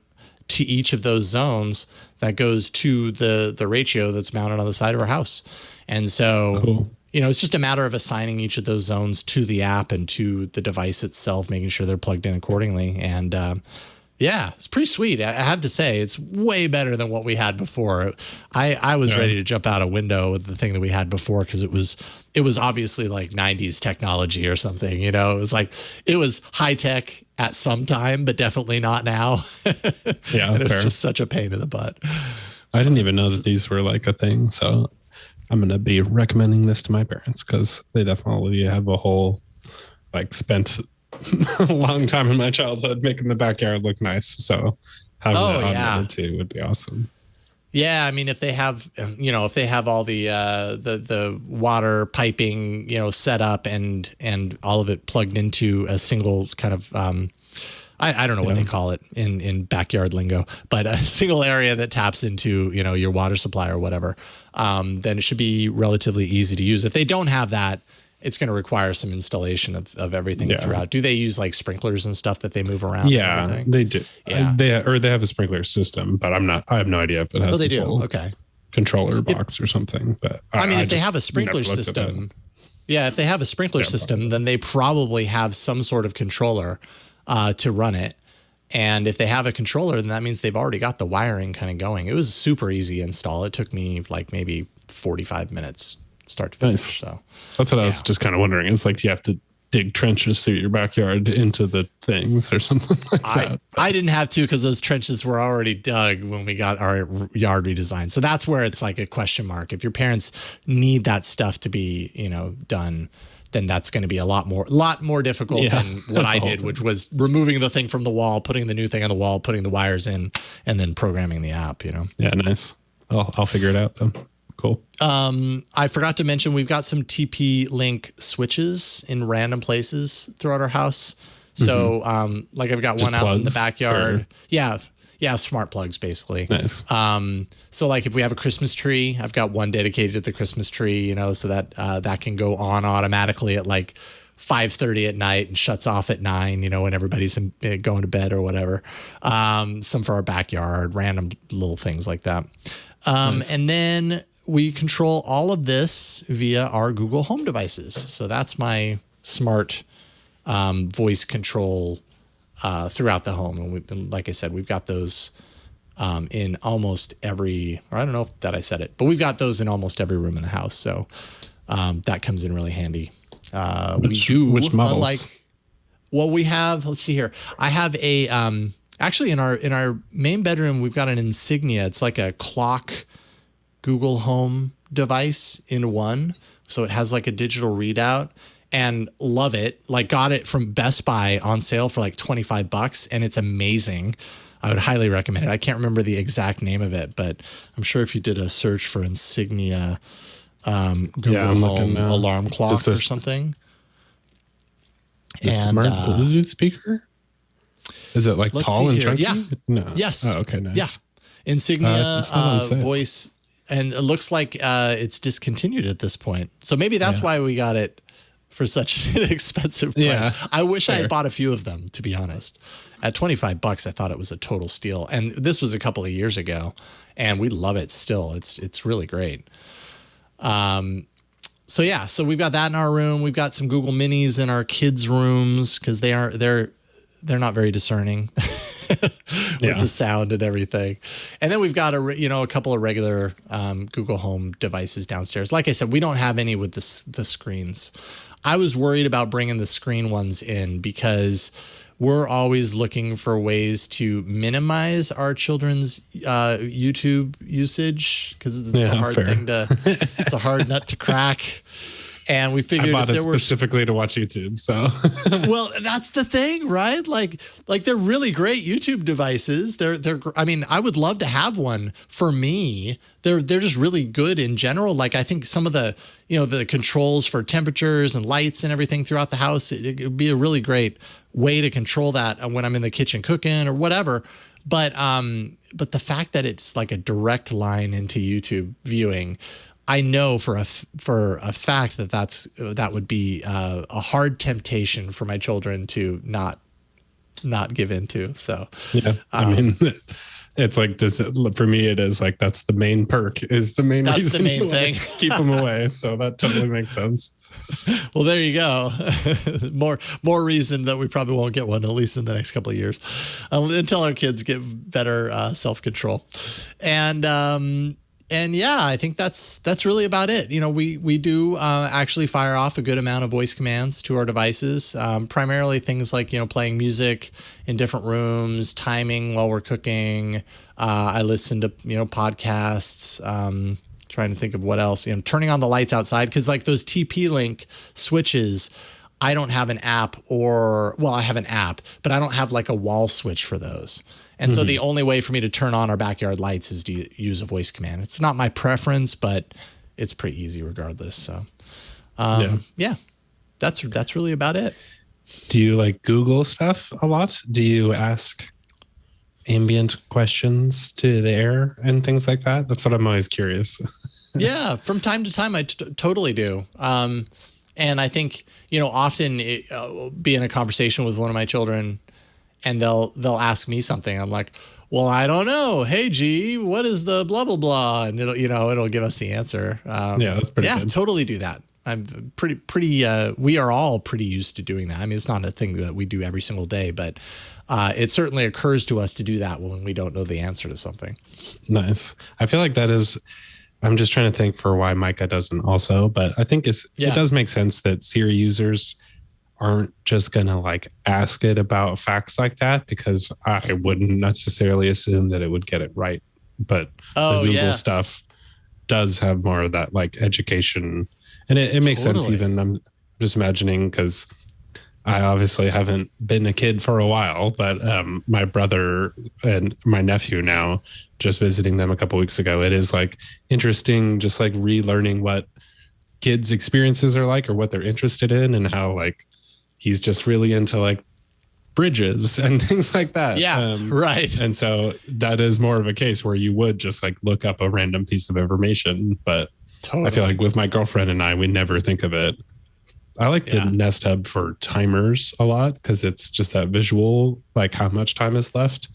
to each of those zones that goes to the Ratio that's mounted on the side of our house. And so cool. It's just a matter of assigning each of those zones to the app and to the device itself, making sure they're plugged in accordingly. And it's pretty sweet. I have to say, it's way better than what we had before. I was ready to jump out a window with the thing that we had before because it was obviously like 90s technology or something. It was like it was high tech at some time, but definitely not now. Yeah, and it was just such a pain in the butt. I didn't even know that these were like a thing, so I'm going to be recommending this to my parents because they definitely have a whole, like, spent a long time in my childhood making the backyard look nice. So having that automated too would be awesome. Yeah, I mean, if they have, all the water piping, set up and all of it plugged into a single kind of, I don't know what they call it in backyard lingo, but a single area that taps into, your water supply or whatever, then it should be relatively easy to use. If they don't have that, it's going to require some installation of everything throughout. Do they use like sprinklers and stuff that they move around? Yeah, they do. Yeah. They have a sprinkler system, but I have no idea if it has controller box or something. But if they have a sprinkler system, if they have a sprinkler system, then they probably have some sort of controller to run it. And if they have a controller, then that means they've already got the wiring kind of going. It was a super easy install. It took me like maybe 45 minutes start to finish. Nice. So that's what I was just kind of wondering. It's like, do you have to dig trenches through your backyard into the things or something like that. I didn't have to because those trenches were already dug when we got our yard redesigned. So that's where it's like a question mark. If your parents need that stuff to be, done, then that's going to be a lot more difficult than what I did, which was removing the thing from the wall, putting the new thing on the wall, putting the wires in, and then programming the app, Yeah, nice. I'll figure it out then. Cool. I forgot to mention we've got some TP-Link switches in random places throughout our house. So, like I've got Just one out in the backyard. Or? Yeah, smart plugs basically. Nice. So like if we have a Christmas tree, I've got one dedicated to the Christmas tree, so that that can go on automatically at like 5:30 at night and shuts off at 9, when everybody's going to bed or whatever. Some for our backyard, random little things like that. Nice. And then we control all of this via our Google Home devices. So that's my smart voice control throughout the home. And we've been, like I said, we've got those in almost every, or I don't know if that I said it, but we've got those in almost every room in the house. So that comes in really handy. Which models? We have, let's see here. I have a, actually in our main bedroom, we've got an Insignia. It's like a clock Google Home device in one. So it has like a digital readout, and love it. Like got it from Best Buy on sale for like $25, and it's amazing. I would highly recommend it. I can't remember the exact name of it, but I'm sure if you did a search for Insignia Google Home alarm clock or something. The smart Bluetooth speaker? Is it like tall and chunky? Yeah. No. Yes. Oh, okay, nice. Yeah. Insignia it's not on sale. voice. And it looks like it's discontinued at this point. So maybe that's why we got it for such an expensive price. Yeah, I wish I had bought a few of them, to be honest. At $25, I thought it was a total steal. And this was a couple of years ago, and we love it still. It's really great. So we've got that in our room. We've got some Google Minis in our kids' rooms because they're not very discerning with the sound and everything. And then we've got a couple of regular Google Home devices downstairs. Like I said, we don't have any with the screens. I was worried about bringing the screen ones in because we're always looking for ways to minimize our children's YouTube usage because it's a hard it's a hard nut to crack. And we figured I bought it specifically to watch YouTube. So, well, that's the thing, right? Like they're really great YouTube devices. I mean, I would love to have one for me. They're just really good in general. Like I think some of the, the controls for temperatures and lights and everything throughout the house, it would be a really great way to control that when I'm in the kitchen cooking or whatever. But the fact that it's like a direct line into YouTube viewing, I know for a fact that would be a hard temptation for my children to not give into. So yeah, I mean, it's like this for me. It is like that's the main perk. Is the main that's reason the main thing. Keep them away. So that totally makes sense. Well, there you go. more reason that we probably won't get one at least in the next couple of years, until our kids get better self-control. And yeah, I think that's really about it. We do actually fire off a good amount of voice commands to our devices, primarily things like, playing music in different rooms, timing while we're cooking. I listen to, podcasts, trying to think of what else, turning on the lights outside. Because like those TP-Link switches, I don't have an app I have an app, but I don't have like a wall switch for those. And so the only way for me to turn on our backyard lights is to use a voice command. It's not my preference, but it's pretty easy regardless. So, yeah, that's really about it. Do you like Google stuff a lot? Do you ask ambient questions to the Air and things like that? That's what I'm always curious. Yeah, from time to time, I totally do. And I think, often be in a conversation with one of my children and they'll ask me something. I'm like, well, I don't know. Hey, G, what is the blah, blah, blah? And it'll give us the answer. Yeah, that's pretty good. Totally do that. I'm pretty, we are all pretty used to doing that. I mean, it's not a thing that we do every single day, but it certainly occurs to us to do that when we don't know the answer to something. Nice. I feel like that is, I'm just trying to think for why Micah doesn't also, but I think it does make sense that Siri users aren't just going to like ask it about facts like that, because I wouldn't necessarily assume that it would get it right. But the Google stuff does have more of that like education, and it makes sense. Even I'm just imagining, because I obviously haven't been a kid for a while, but my brother and my nephew now, just visiting them a couple weeks ago, it is like interesting, just like relearning what kids' experiences are like or what they're interested in, and how like he's just really into like bridges and things like that. Yeah, right. And so that is more of a case where you would just like look up a random piece of information. But I feel like with my girlfriend and I, we never think of it. I like the Nest Hub for timers a lot, because it's just that visual, like how much time is left.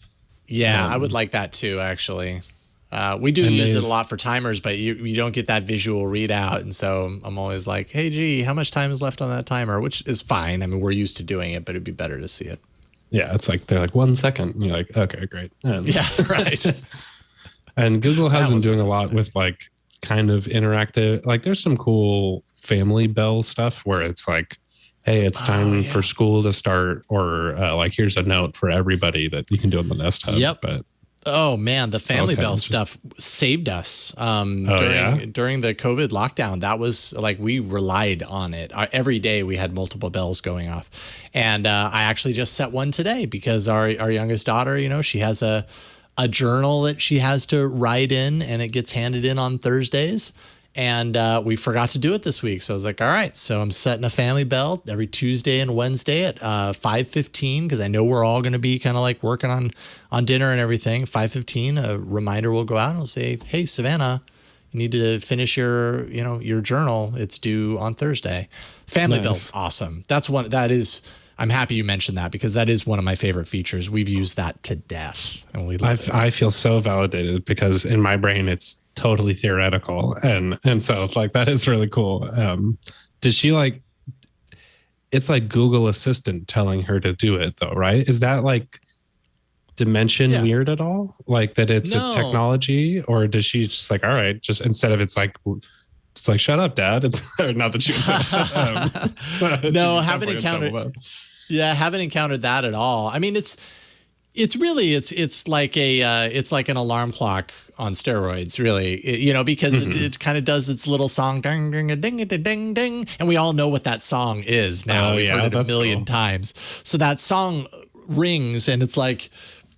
Yeah, I would like that too, actually. We do use it a lot for timers, but you don't get that visual readout. And so I'm always like, hey, gee, how much time is left on that timer? Which is fine. I mean, we're used to doing it, but it'd be better to see it. Yeah, it's like, they're like 1 second. And you're like, okay, great. And yeah, right. And Google has been doing a lot with like kind of interactive, like there's some cool Family Bell stuff where it's like, hey, it's time for school to start, or like here's a note for everybody that you can do on the Nest Hub. Yep. But oh man, the Family Bell stuff saved us during the COVID lockdown. That was like, we relied on it every day. We had multiple bells going off, and I actually just set one today because our youngest daughter, you know, she has a journal that she has to write in, and it gets handed in on Thursdays. And we forgot to do it this week. So I was like, all right, so I'm setting a Family Bell every Tuesday and Wednesday at 5:15, because I know we're all going to be kind of like working on dinner and everything. 5:15, a reminder will go out and it'll say, hey, Savannah, you need to finish your journal. It's due on Thursday. Family Bell's awesome. I'm happy you mentioned that, because that is one of my favorite features. We've used that to death, and we love it. I feel so validated, because in my brain it's totally theoretical, and so like that is really cool. Did she like? It's like Google Assistant telling her to do it, though, right? Is that like dimension weird at all? Like that it's a technology, or does she just like, all right, just instead of it's like shut up, Dad. It's not that she was like, no, haven't encountered that at all. I mean, it's really like an alarm clock on steroids, really, because it kind of does its little song, ding, ding, a ding, a ding, ding. And we all know what that song is now. We've heard it a million times. So that song rings, and it's like,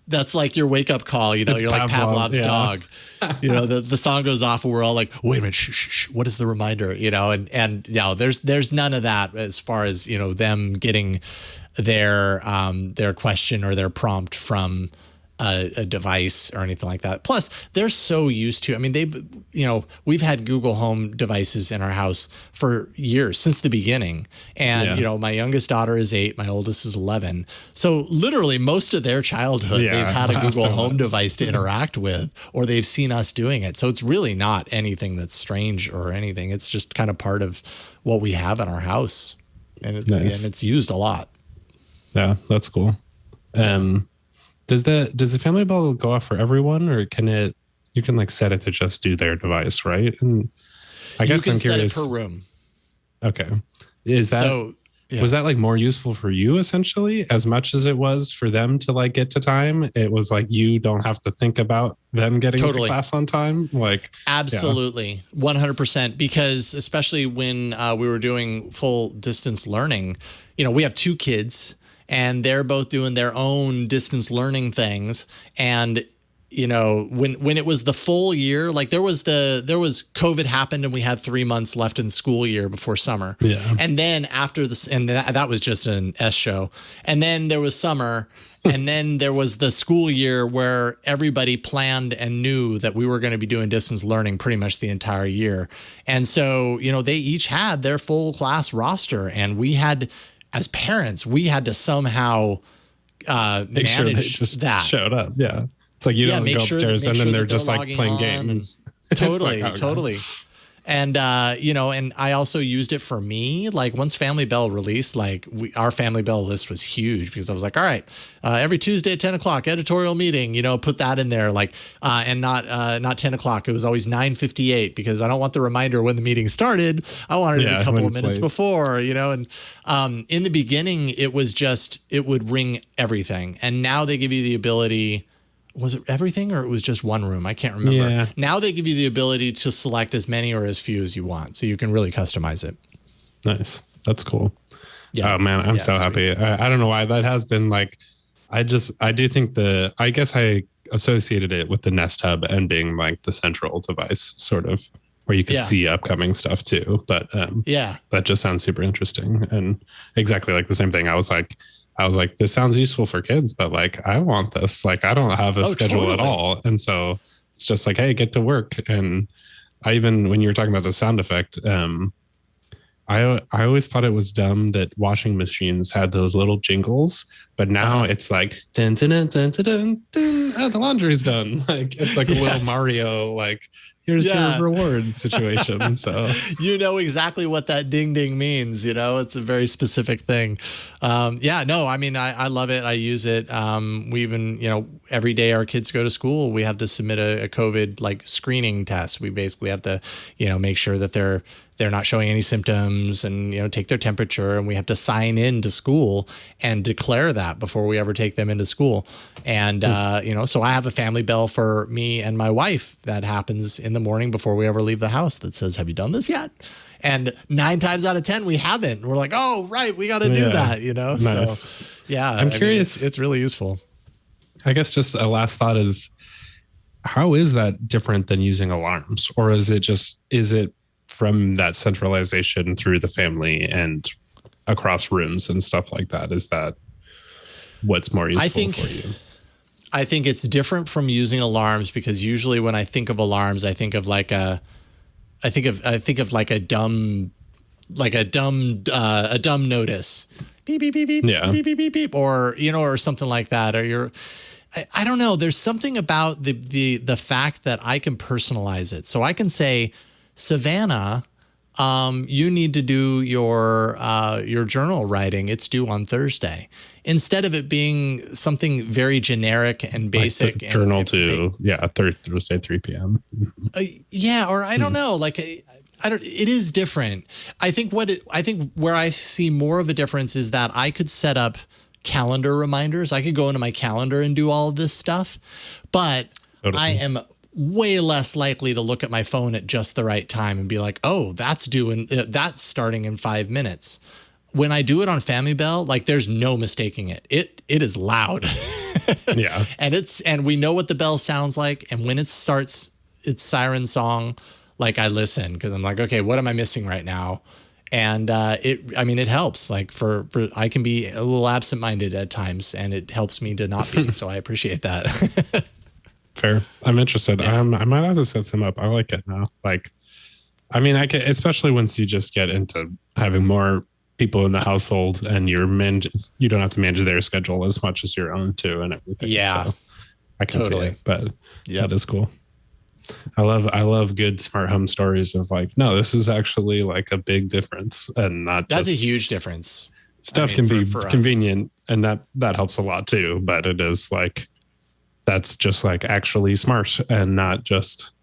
that's like your wake up call, you're like Pavlov's dog. The song goes off, and we're all like, wait a minute, shh, what is the reminder? And there's none of that as far as, them getting their question or their prompt from a device or anything like that. Plus, they're so used to, I mean, we've had Google Home devices in our house for years, since the beginning. And, my youngest daughter is 8, my oldest is 11. So literally most of their childhood, they've had a Google Home device to interact with, or they've seen us doing it. So it's really not anything that's strange or anything. It's just kind of part of what we have in our house. And it's used a lot. Yeah, that's cool. Does the Family Bell go off for everyone, or you can like set it to just do their device, right? And I guess I'm curious. Set it per room. Okay. Was that like more useful for you essentially, as much as it was for them to like get to time? It was like, you don't have to think about them getting to class on time. Like, absolutely. 100%. Because especially when we were doing full distance learning, we have 2 kids, and they're both doing their own distance learning things. And, when it was the full year, like there was COVID happened, and we had 3 months left in school year before summer. Yeah. And then after this, and that was just an S show. And then there was summer, and then there was the school year where everybody planned and knew that we were going to be doing distance learning pretty much the entire year. And so, they each had their full class roster, and as parents, we had to somehow make sure they just showed up. Yeah. It's like you don't go upstairs and then they're just like playing games. Totally. And, and I also used it for me. Like once Family Bell released, our Family Bell list was huge because I was like, all right, every Tuesday at 10 o'clock, editorial meeting, put that in there, and not 10 o'clock. It was always 9:58 because I don't want the reminder when the meeting started. I wanted it a couple of minutes before, and in the beginning, it would ring everything. And now they give you the ability. Was it everything or it was just one room? I can't remember. Yeah. Now they give you the ability to select as many or as few as you want. So you can really customize it. Nice. That's cool. Yeah. Oh man, I'm so happy. I don't know why that has been I do think I guess I associated it with the Nest Hub and being like the central device sort of where you could see upcoming stuff too. But that just sounds super interesting. And exactly like the same thing. I was like, this sounds useful for kids, but I want this. I don't have a schedule at all. And so it's just like, hey, get to work. And when you were talking about the sound effect, I always thought it was dumb that washing machines had those little jingles, but now it's like, dun, dun, dun, dun, dun, dun, dun, the laundry's done. It's like a little Mario, here's your reward situation. So exactly what that ding ding means. It's a very specific thing. I love it. I use it. We even, every day our kids go to school, we have to submit a COVID screening test. We basically have to, make sure that they're not showing any symptoms and, take their temperature, and we have to sign in to school and declare that before we ever take them into school. And, so I have a Family Bell for me and my wife that happens in the morning before we ever leave the house that says, have you done this yet? And 9 times out of 10, we haven't. We're like, oh, right, we got to do that, Nice. So, I'm curious. It's really useful. I guess just a last thought is, how is that different than using alarms? Or is it from that centralization through the family and across rooms and stuff like that? Is that what's more useful for you? I think it's different from using alarms because usually when I think of alarms, I think of a dumb notice. Beep, beep, beep, beep, beep, beep, beep, beep, or something like that. Or I don't know. There's something about the fact that I can personalize it. So I can say, Savannah, you need to do your journal writing. It's due on Thursday. Instead of it being something very generic and basic. Journal Thursday, 3 p.m. Or I don't know. It is different. I think where I see more of a difference is that I could set up calendar reminders. I could go into my calendar and do all of this stuff, but I am way less likely to look at my phone at just the right time and be like, oh, that's starting in 5 minutes. When I do it on Family Bell, there's no mistaking it. It is loud. Yeah. and we know what the bell sounds like. And when it starts its siren song, I listen because I'm like, okay, what am I missing right now? And it helps. I can be a little absent-minded at times, and it helps me to not be. So I appreciate that. Fair. I'm interested. Yeah. I might have to set some up. I like it now. I can, especially once you just get into having more people in the household and you don't have to manage their schedule as much as your own too and everything. Yeah. So I can see it, but that is cool. I love good smart home stories of no, this is actually a big difference and not that's a huge difference. Stuff can be convenient and that helps a lot too, but it is that's just actually smart and not just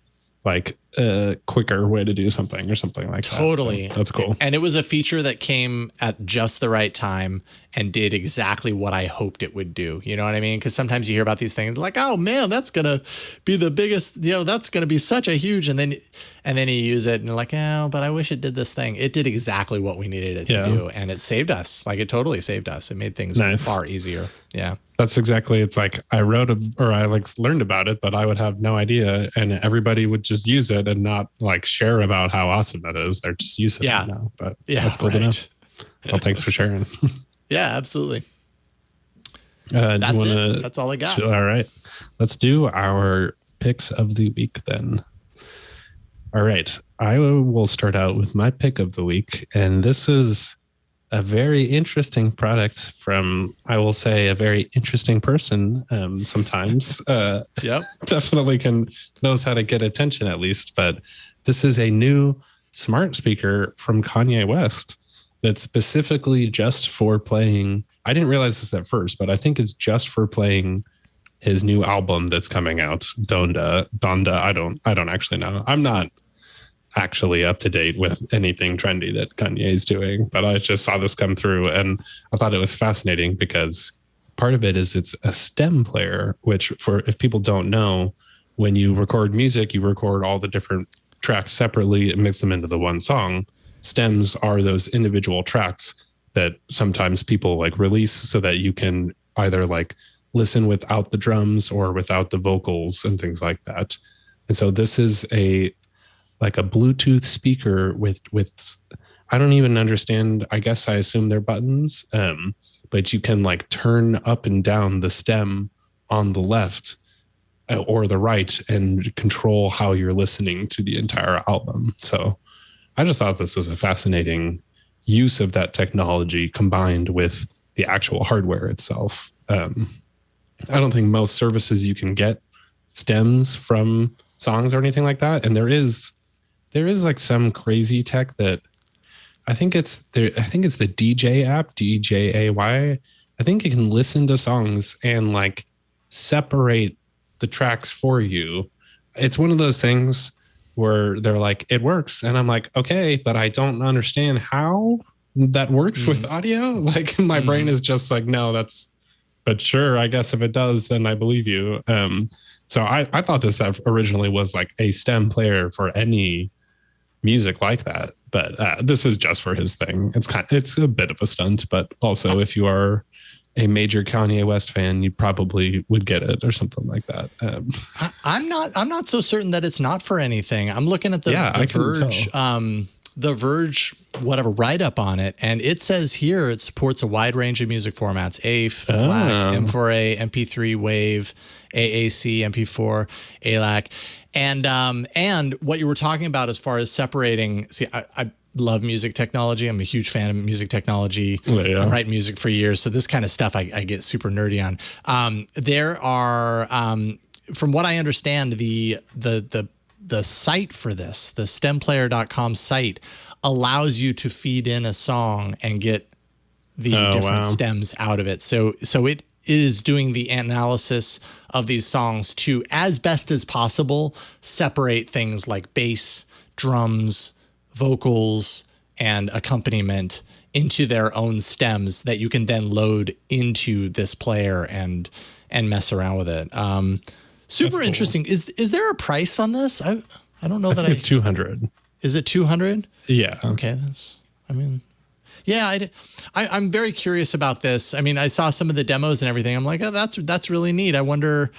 a quicker way to do something or something like that. Totally. So that's cool. And it was a feature that came at just the right time and did exactly what I hoped it would do. You know what I mean? Because sometimes you hear about these things oh man, that's going to be the biggest, that's going to be such a huge, and then you use it and you're oh, but I wish it did this thing. It did exactly what we needed it to do. And it saved us. It totally saved us. It made things far easier. Yeah. That's exactly. It's I wrote I learned about it, but I would have no idea. And everybody would just use it and not share about how awesome it is. They're just using it now. But that's cool to know. Well, thanks for sharing. Yeah, absolutely. That's it. That's all I got. All right. Let's do our picks of the week then. All right. I will start out with my pick of the week. And this is a very interesting product from, I will say, a very interesting person sometimes. Yep. Definitely knows how to get attention at least. But this is a new smart speaker from Kanye West that's specifically just for playing. I didn't realize this at first, but I think it's just for playing his new album that's coming out, Donda. I don't actually know. I'm not actually up to date with anything trendy that Kanye is doing, but I just saw this come through and I thought it was fascinating because part of it is it's a stem player, which if people don't know, when you record music, you record all the different tracks separately and mix them into the one song. Stems are those individual tracks that sometimes people like release so that you can either like listen without the drums or without the vocals and things like that. And so this is like a Bluetooth speaker with I don't even understand. I guess I assume they're buttons, but you can like turn up and down the stem on the left or the right and control how you're listening to the entire album. So I just thought this was a fascinating use of that technology combined with the actual hardware itself. I don't think most services you can get stems from songs or anything like that. And there is like some crazy tech that I think it's the DJ app, DJAY. I think you can listen to songs and like separate the tracks for you. It's one of those things where they're like, it works. And I'm like, okay, but I don't understand how that works with audio. Like my brain is just like, no, but sure, I guess if it does, then I believe you. So I thought this originally was like a stem player for any music like that, but this is just for his thing. It's a bit of a stunt, but also if you are a major Kanye West fan, you probably would get it or something like that. I'm not so certain that it's not for anything. I'm looking at the Verge, whatever write-up on it, and it says here it supports a wide range of music formats: AV, FLAC, M4A, MP3, WAV, AAC, MP4, ALAC, and what you were talking about as far as separating. See, I love music technology. I'm a huge fan of music technology. I write music for years, so this kind of stuff I get super nerdy on. There are, from what I understand, the site for this, the stemplayer.com site, allows you to feed in a song and get the different stems out of it. So it is doing the analysis of these songs to, as best as possible, separate things like bass, drums, vocals, and accompaniment into their own stems that you can then load into this player and mess around with it. Super interesting. Is there a price on this? I don't know that it's $200. Is it 200? Yeah. Okay. I'm very curious about this. I mean, I saw some of the demos and everything. I'm like, oh, that's really neat. I wonder,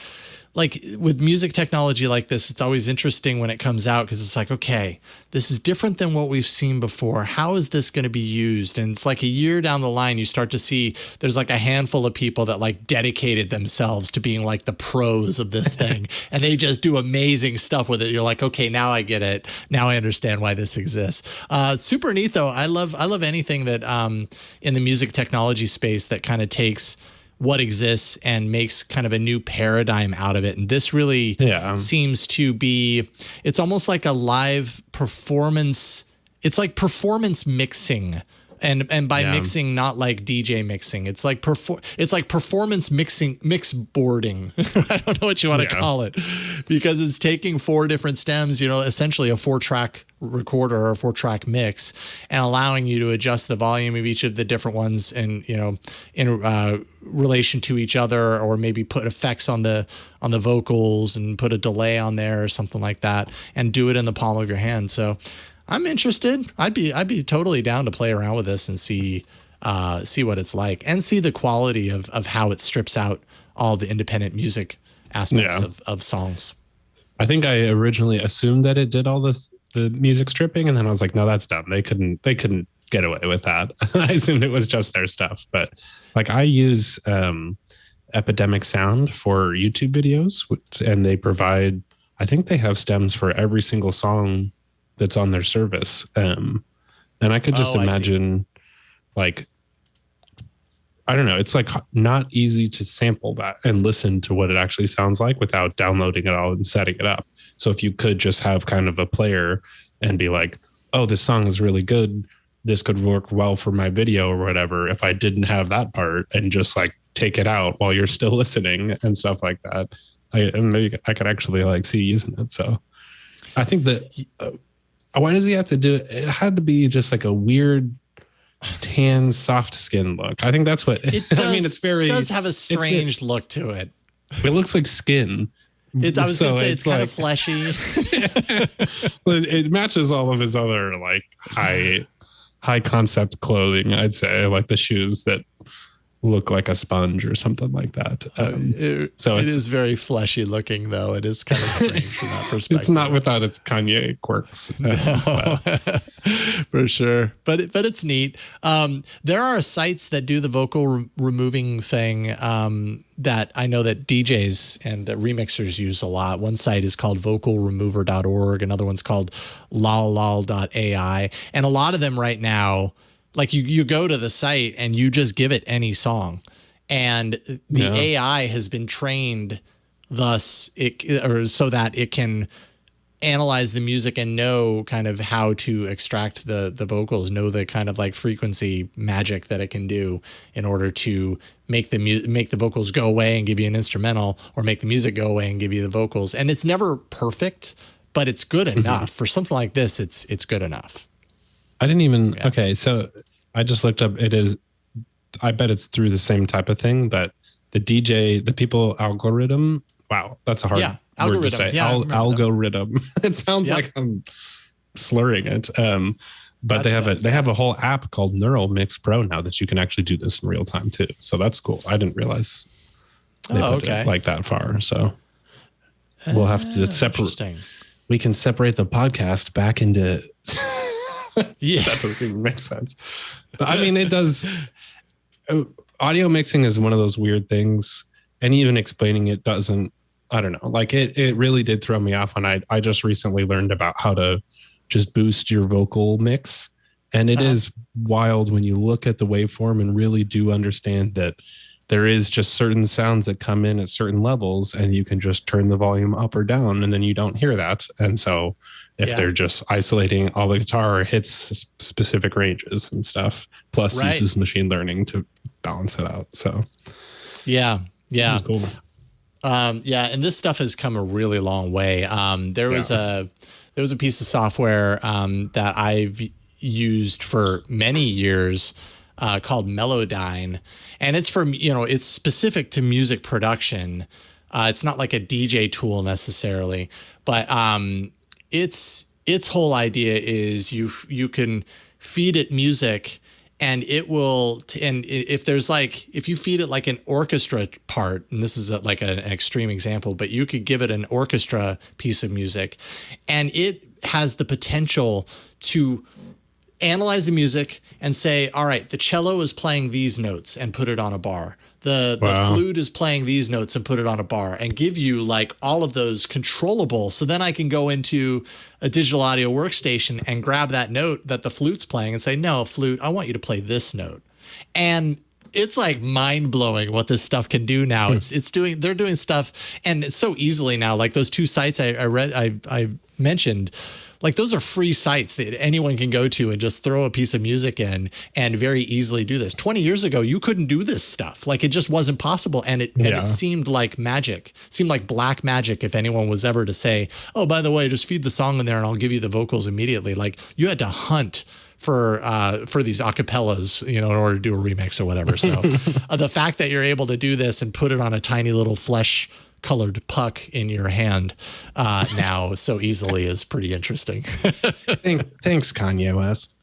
like with music technology like this, it's always interesting when it comes out because it's like, okay, this is different than what we've seen before. How is this going to be used? And it's like a year down the line, you start to see there's like a handful of people that like dedicated themselves to being like the pros of this thing. And they just do amazing stuff with it. You're like, okay, now I get it. Now I understand why this exists. Super neat though. I love anything that in the music technology space that kind of takes what exists and makes kind of a new paradigm out of it. And this really seems to be, it's almost like a live performance. It's like performance mixing. And by mixing, not like DJ mixing. It's like performance mix boarding. I don't know what you want to call it, because it's taking 4 different stems, essentially a 4-track recorder or a 4-track mix, and allowing you to adjust the volume of each of the different ones and in relation to each other, or maybe put effects on the vocals and put a delay on there or something like that, and do it in the palm of your hand. So I'm interested. I'd be totally down to play around with this and see what it's like, and see the quality of how it strips out all the independent music aspects of songs. I think I originally assumed that it did all the music stripping, and then I was like, no, that's dumb. They couldn't get away with that. I assumed it was just their stuff. But like I use Epidemic Sound for YouTube videos, and they provide, I think they have stems for every single song that's on their service. And I could just imagine, like, I don't know, it's like not easy to sample that and listen to what it actually sounds like without downloading it all and setting it up. So if you could just have kind of a player and be like, oh, this song is really good. This could work well for my video or whatever if I didn't have that part and just like take it out while you're still listening and stuff like that. And maybe I could actually like see using it. So I think that why does he have to do it? It had to be just like a weird tan, soft skin look. I think that's what it does. I mean, it does have a strange look to it. It looks like skin. I was going to say it's kind of fleshy. It matches all of his other like high concept clothing, I'd say, like the shoes that look like a sponge or something like that. So it is very fleshy looking, though. It is kind of strange from that perspective. It's not without its Kanye quirks. For sure. But it's neat. There are sites that do the vocal removing thing that I know that DJs and remixers use a lot. One site is called vocalremover.org. Another one's called lalal.ai. And a lot of them right now, like you go to the site and you just give it any song, and the AI has been trained so that it can analyze the music and know kind of how to extract the vocals, know the kind of like frequency magic that it can do in order to make the vocals go away and give you an instrumental, or make the music go away and give you the vocals. And it's never perfect, but it's good enough. For something like this. It's good enough. I didn't even, okay, so I just looked up, I bet it's through the same type of thing, but the people algorithm, wow, that's a hard word to say. Algorithm. It sounds like I'm slurring it. But they have a whole app called Neural Mix Pro now that you can actually do this in real time too. So that's cool. I didn't realize they put it like that far. So we'll have to separate. We can separate the podcast back into that doesn't even make sense. But I mean, it does. Audio mixing is one of those weird things, and even explaining it doesn't. I don't know. Like it really did throw me off when I just recently learned about how to just boost your vocal mix, and it is wild when you look at the waveform and really do understand that there is just certain sounds that come in at certain levels, and you can just turn the volume up or down, and then you don't hear that. And so if they're just isolating all the guitar hits specific ranges and stuff, plus uses machine learning to balance it out. So yeah. This is cool. And this stuff has come a really long way. There was a piece of software that I've used for many years called Melodyne, and it's for it's specific to music production. It's not like a DJ tool necessarily, but its whole idea is you can feed it music, and it will. And if you feed it like an orchestra part, and this is like an extreme example, but you could give it an orchestra piece of music, and it has the potential to analyze the music and say, all right, the cello is playing these notes, and put it on a bar. The flute is playing these notes, and put it on a bar, and give you like all of those controllable. So then I can go into a digital audio workstation and grab that note that the flute's playing and say, no, flute, I want you to play this note. And it's like mind blowing what this stuff can do now. They're doing stuff, and it's so easily now. Like those two sites I mentioned, like those are free sites that anyone can go to and just throw a piece of music in and very easily do this. 20 years ago, you couldn't do this stuff. Like it just wasn't possible. And it seemed like magic, seemed like black magic if anyone was ever to say, oh, by the way, just feed the song in there and I'll give you the vocals immediately. Like you had to hunt for these acapellas, in order to do a remix or whatever. So the fact that you're able to do this and put it on a tiny little flesh colored puck in your hand now so easily is pretty interesting. Thanks, Kanye West.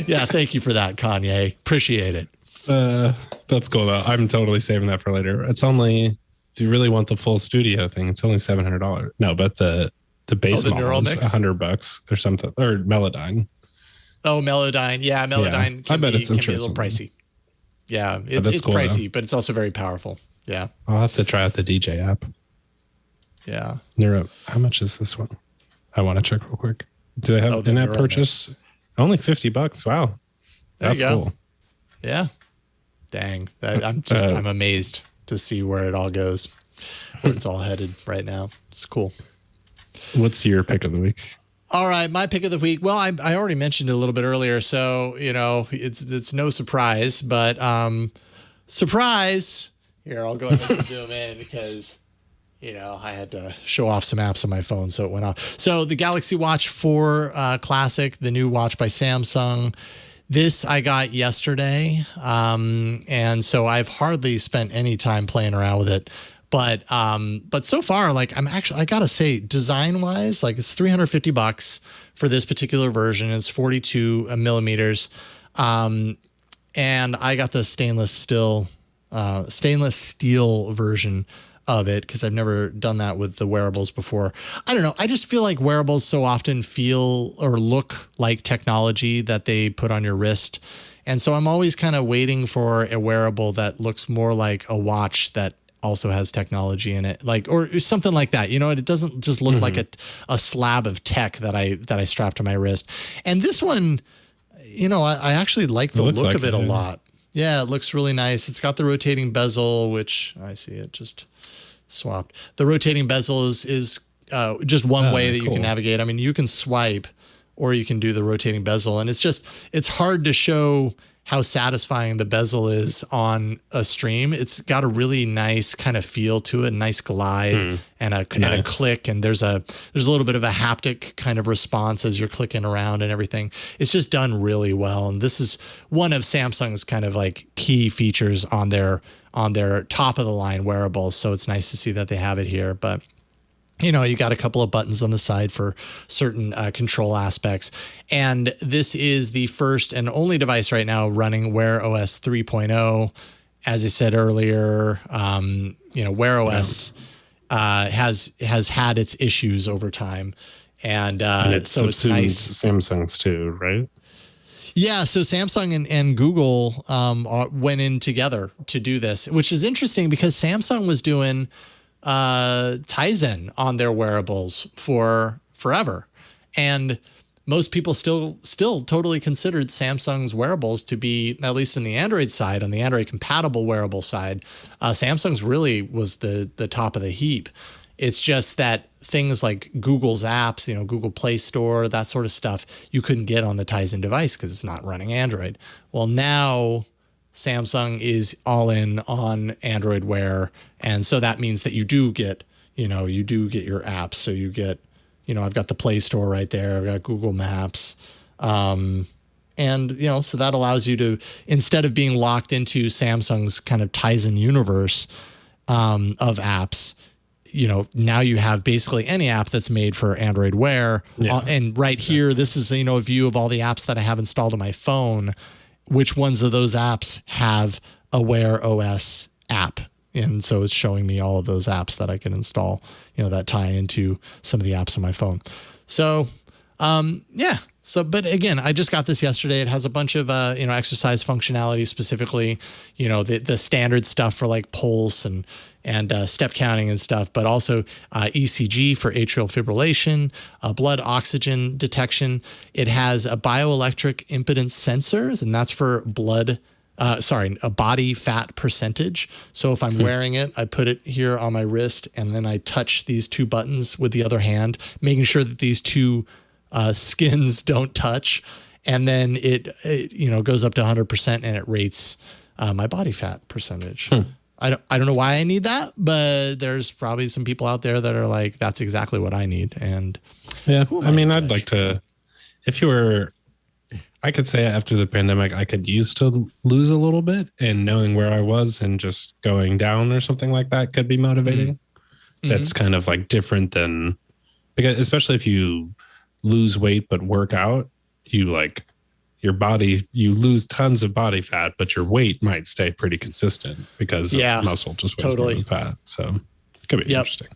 Yeah, thank you for that, Kanye. Appreciate it. That's cool though. I'm totally saving that for later. It's only, if you really want the full studio thing, it's only $700. No, but the base model is $100 or something, or Melodyne. Oh, Melodyne. Yeah, Melodyne can be a little pricey. Yeah, it's cool, pricey, though. But it's also very powerful. Yeah. I'll have to try out the DJ app. Yeah. How much is this one? I want to check real quick. Do they have in-app purchase? Only $50. Wow. That's cool. Yeah. Dang. I'm amazed to see where it all goes, where it's all headed right now. It's cool. What's your pick of the week? All right, my pick of the week. Well, I already mentioned it a little bit earlier, so it's no surprise. But surprise! Here, I'll go ahead and zoom in because I had to show off some apps on my phone, so it went off. So the Galaxy Watch 4 Classic, the new watch by Samsung. This I got yesterday, and so I've hardly spent any time playing around with it. But so far, like I gotta say, design wise, like it's $350 for this particular version. It's 42 millimeters, and I got the stainless steel version of it because I've never done that with the wearables before. I don't know. I just feel like wearables so often feel or look like technology that they put on your wrist. And so I'm always kind of waiting for a wearable that looks more like a watch that also has technology in it, like, or something like that. It doesn't just look like a slab of tech that I strap to my wrist. And this one, I actually like the look of it a lot. Yeah, it looks really nice. It's got the rotating bezel, which I see it just swapped. The rotating bezel is just one way that you can navigate. I mean, you can swipe or you can do the rotating bezel. And it's hard to show how satisfying the bezel is on a stream. It's got a really nice kind of feel to it, a nice glide and a click. And there's a little bit of a haptic kind of response as you're clicking around and everything. It's just done really well. And this is one of Samsung's kind of like key features on their top of the line wearables. So it's nice to see that they have it here. But you got a couple of buttons on the side for certain control aspects. And this is the first and only device right now running Wear OS 3.0. As I said earlier, Wear OS has had its issues over time. And so it's nice. Samsung's too, right? Yeah, so Samsung and Google went in together to do this, which is interesting because Samsung was doing Tizen on their wearables for forever, and most people still totally considered Samsung's wearables to be, at least in the Android side, on the Android compatible wearable side, Samsung's really was the top of the heap. It's just that things like Google's apps, Google Play Store, that sort of stuff, you couldn't get on the Tizen device because it's not running Android. Well, now Samsung is all in on Android Wear. And so that means that you do get your apps. So you get, I've got the Play Store right there. I've got Google Maps. So that allows you to, instead of being locked into Samsung's kind of Tizen universe of apps, now you have basically any app that's made for Android Wear. Yeah. And right here, this is, a view of all the apps that I have installed on my phone. Which ones of those apps have a Wear OS app? And so it's showing me all of those apps that I can install, that tie into some of the apps on my phone. So, but again, I just got this yesterday. It has a bunch of, exercise functionality, specifically, the standard stuff for like pulse and step counting and stuff, but also ECG for atrial fibrillation, blood oxygen detection. It has a bioelectric impedance sensors, and that's for a body fat percentage. So if I'm wearing it, I put it here on my wrist, and then I touch these two buttons with the other hand, making sure that these two skins don't touch. And then it goes up to 100% and it rates my body fat percentage. I don't know why I need that, but there's probably some people out there that are like, that's exactly what I need. And yeah, I'd like to, I could say after the pandemic, I could use to lose a little bit, and knowing where I was and just going down or something like that could be motivating. Mm-hmm. That's kind of like different than, because especially if you lose weight but work out, your body, you lose tons of body fat, but your weight might stay pretty consistent because muscle just weighs more than fat. So it could be interesting.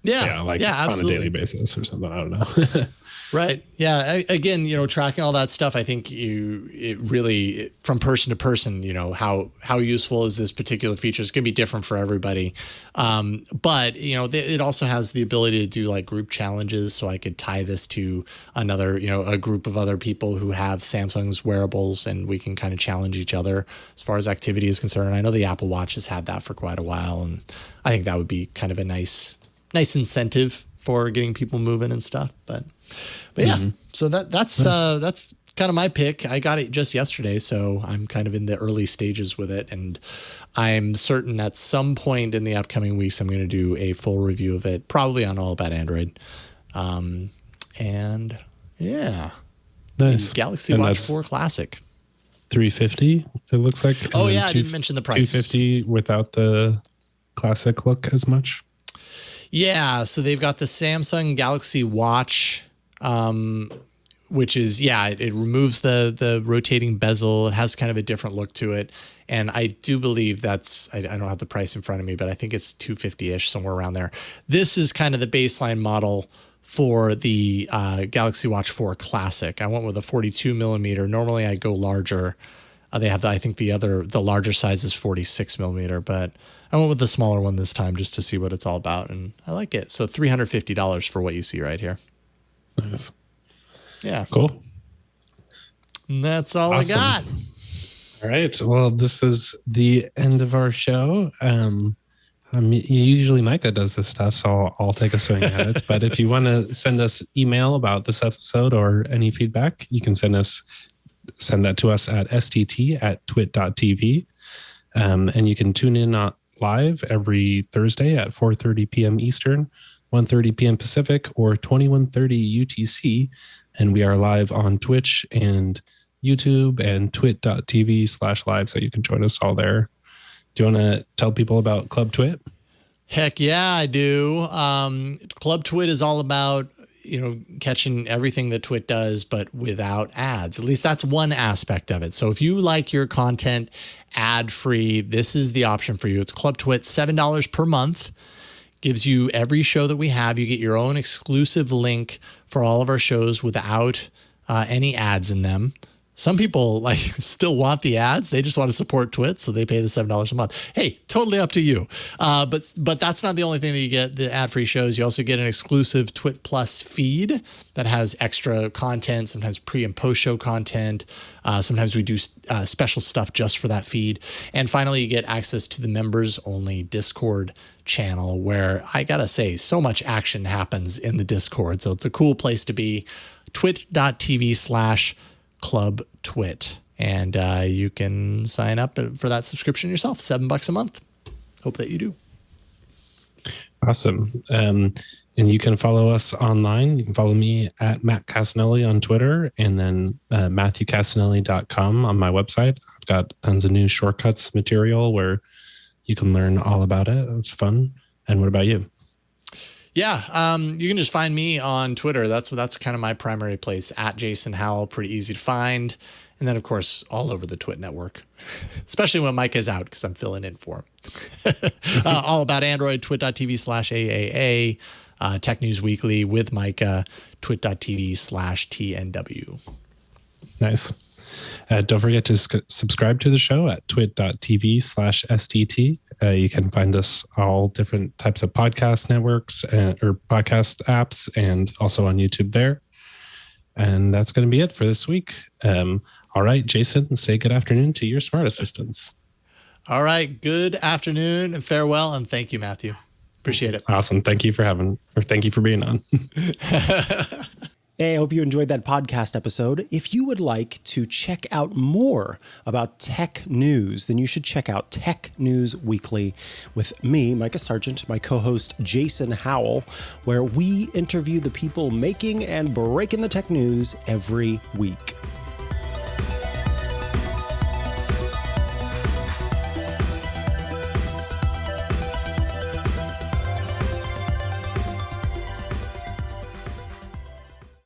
Yeah. On a daily basis or something. I don't know. Right. Yeah. Again, tracking all that stuff, I think it really, from person to person, how useful is this particular feature? It's going to be different for everybody. But, it also has the ability to do like group challenges. So I could tie this to another, a group of other people who have Samsung's wearables, and we can kind of challenge each other as far as activity is concerned. I know the Apple Watch has had that for quite a while, and I think that would be kind of a nice incentive for getting people moving and stuff. But But yeah, so that's kind of my pick. I got it just yesterday, so I'm kind of in the early stages with it, and I'm certain at some point in the upcoming weeks I'm going to do a full review of it, probably on All About Android. And yeah, Nice. Galaxy Watch 4 Classic. $350. It looks like. Oh yeah, I didn't mention the price. $250 without the classic look as much. Yeah, so they've got the Samsung Galaxy Watch, which is, it removes the rotating bezel. It has kind of a different look to it. And I do believe I don't have the price in front of me, but I think it's $250-ish, somewhere around there. This is kind of the baseline model for the Galaxy Watch 4 Classic. I went with a 42 millimeter. Normally I go larger. They have, I think the larger size is 46 millimeter, but I went with the smaller one this time just to see what it's all about. And I like it. So $350 for what you see right here. Nice. Yeah. Cool. And that's all awesome. I got. All right. Well, this is the end of our show. Usually Micah does this stuff, so I'll take a swing at it. But if you want to send us email about this episode or any feedback, you can send that to us at stt@twit.tv. And you can tune in live every Thursday at 4:30 p.m. Eastern, 1:30 p.m. Pacific, or 21:30 UTC. And we are live on Twitch and YouTube and twit.tv/live, so you can join us all there. Do you want to tell people about Club Twit? Heck yeah, I do. Club Twit is all about, catching everything that Twit does, but without ads. At least that's one aspect of it. So if you like your content ad-free, this is the option for you. It's Club Twit, $7 per month. Gives you every show that we have. You get your own exclusive link for all of our shows without any ads in them. Some people still want the ads. They just want to support Twit, so they pay the $7 a month. Hey, totally up to you. But that's not the only thing that you get, the ad-free shows. You also get an exclusive Twit Plus feed that has extra content, sometimes pre- and post-show content. Sometimes we do special stuff just for that feed. And finally, you get access to the members-only Discord channel, where I got to say, so much action happens in the Discord. So it's a cool place to be. twit.tv/Club Twit, and you can sign up for that subscription yourself, $7 a month. Hope that you do. Awesome. And you can follow us online. You can follow me at Matt Casanelli on Twitter, and then MatthewCasanelli.com on my website. I've got tons of new shortcuts material where you can learn all about it. It's fun. And what about you? Yeah, you can just find me on Twitter. That's kind of my primary place, at Jason Howell. Pretty easy to find. And then, of course, all over the Twit network, especially when Mike is out, because I'm filling in for him. All About Android, twit.tv/AAA, Tech News Weekly with Micah, twit.tv/TNW. Nice. Don't forget to subscribe to the show at twit.tv/STT. You can find us all different types of podcast networks or podcast apps, and also on YouTube there. And that's going to be it for this week. All right, Jason, say good afternoon to your smart assistants. All right. Good afternoon and farewell. And thank you, Matthew. Appreciate it. Awesome. Thank you for being on. Hey, I hope you enjoyed that podcast episode. If you would like to check out more about tech news, then you should check out Tech News Weekly with me, Micah Sargent, my co-host Jason Howell, where we interview the people making and breaking the tech news every week.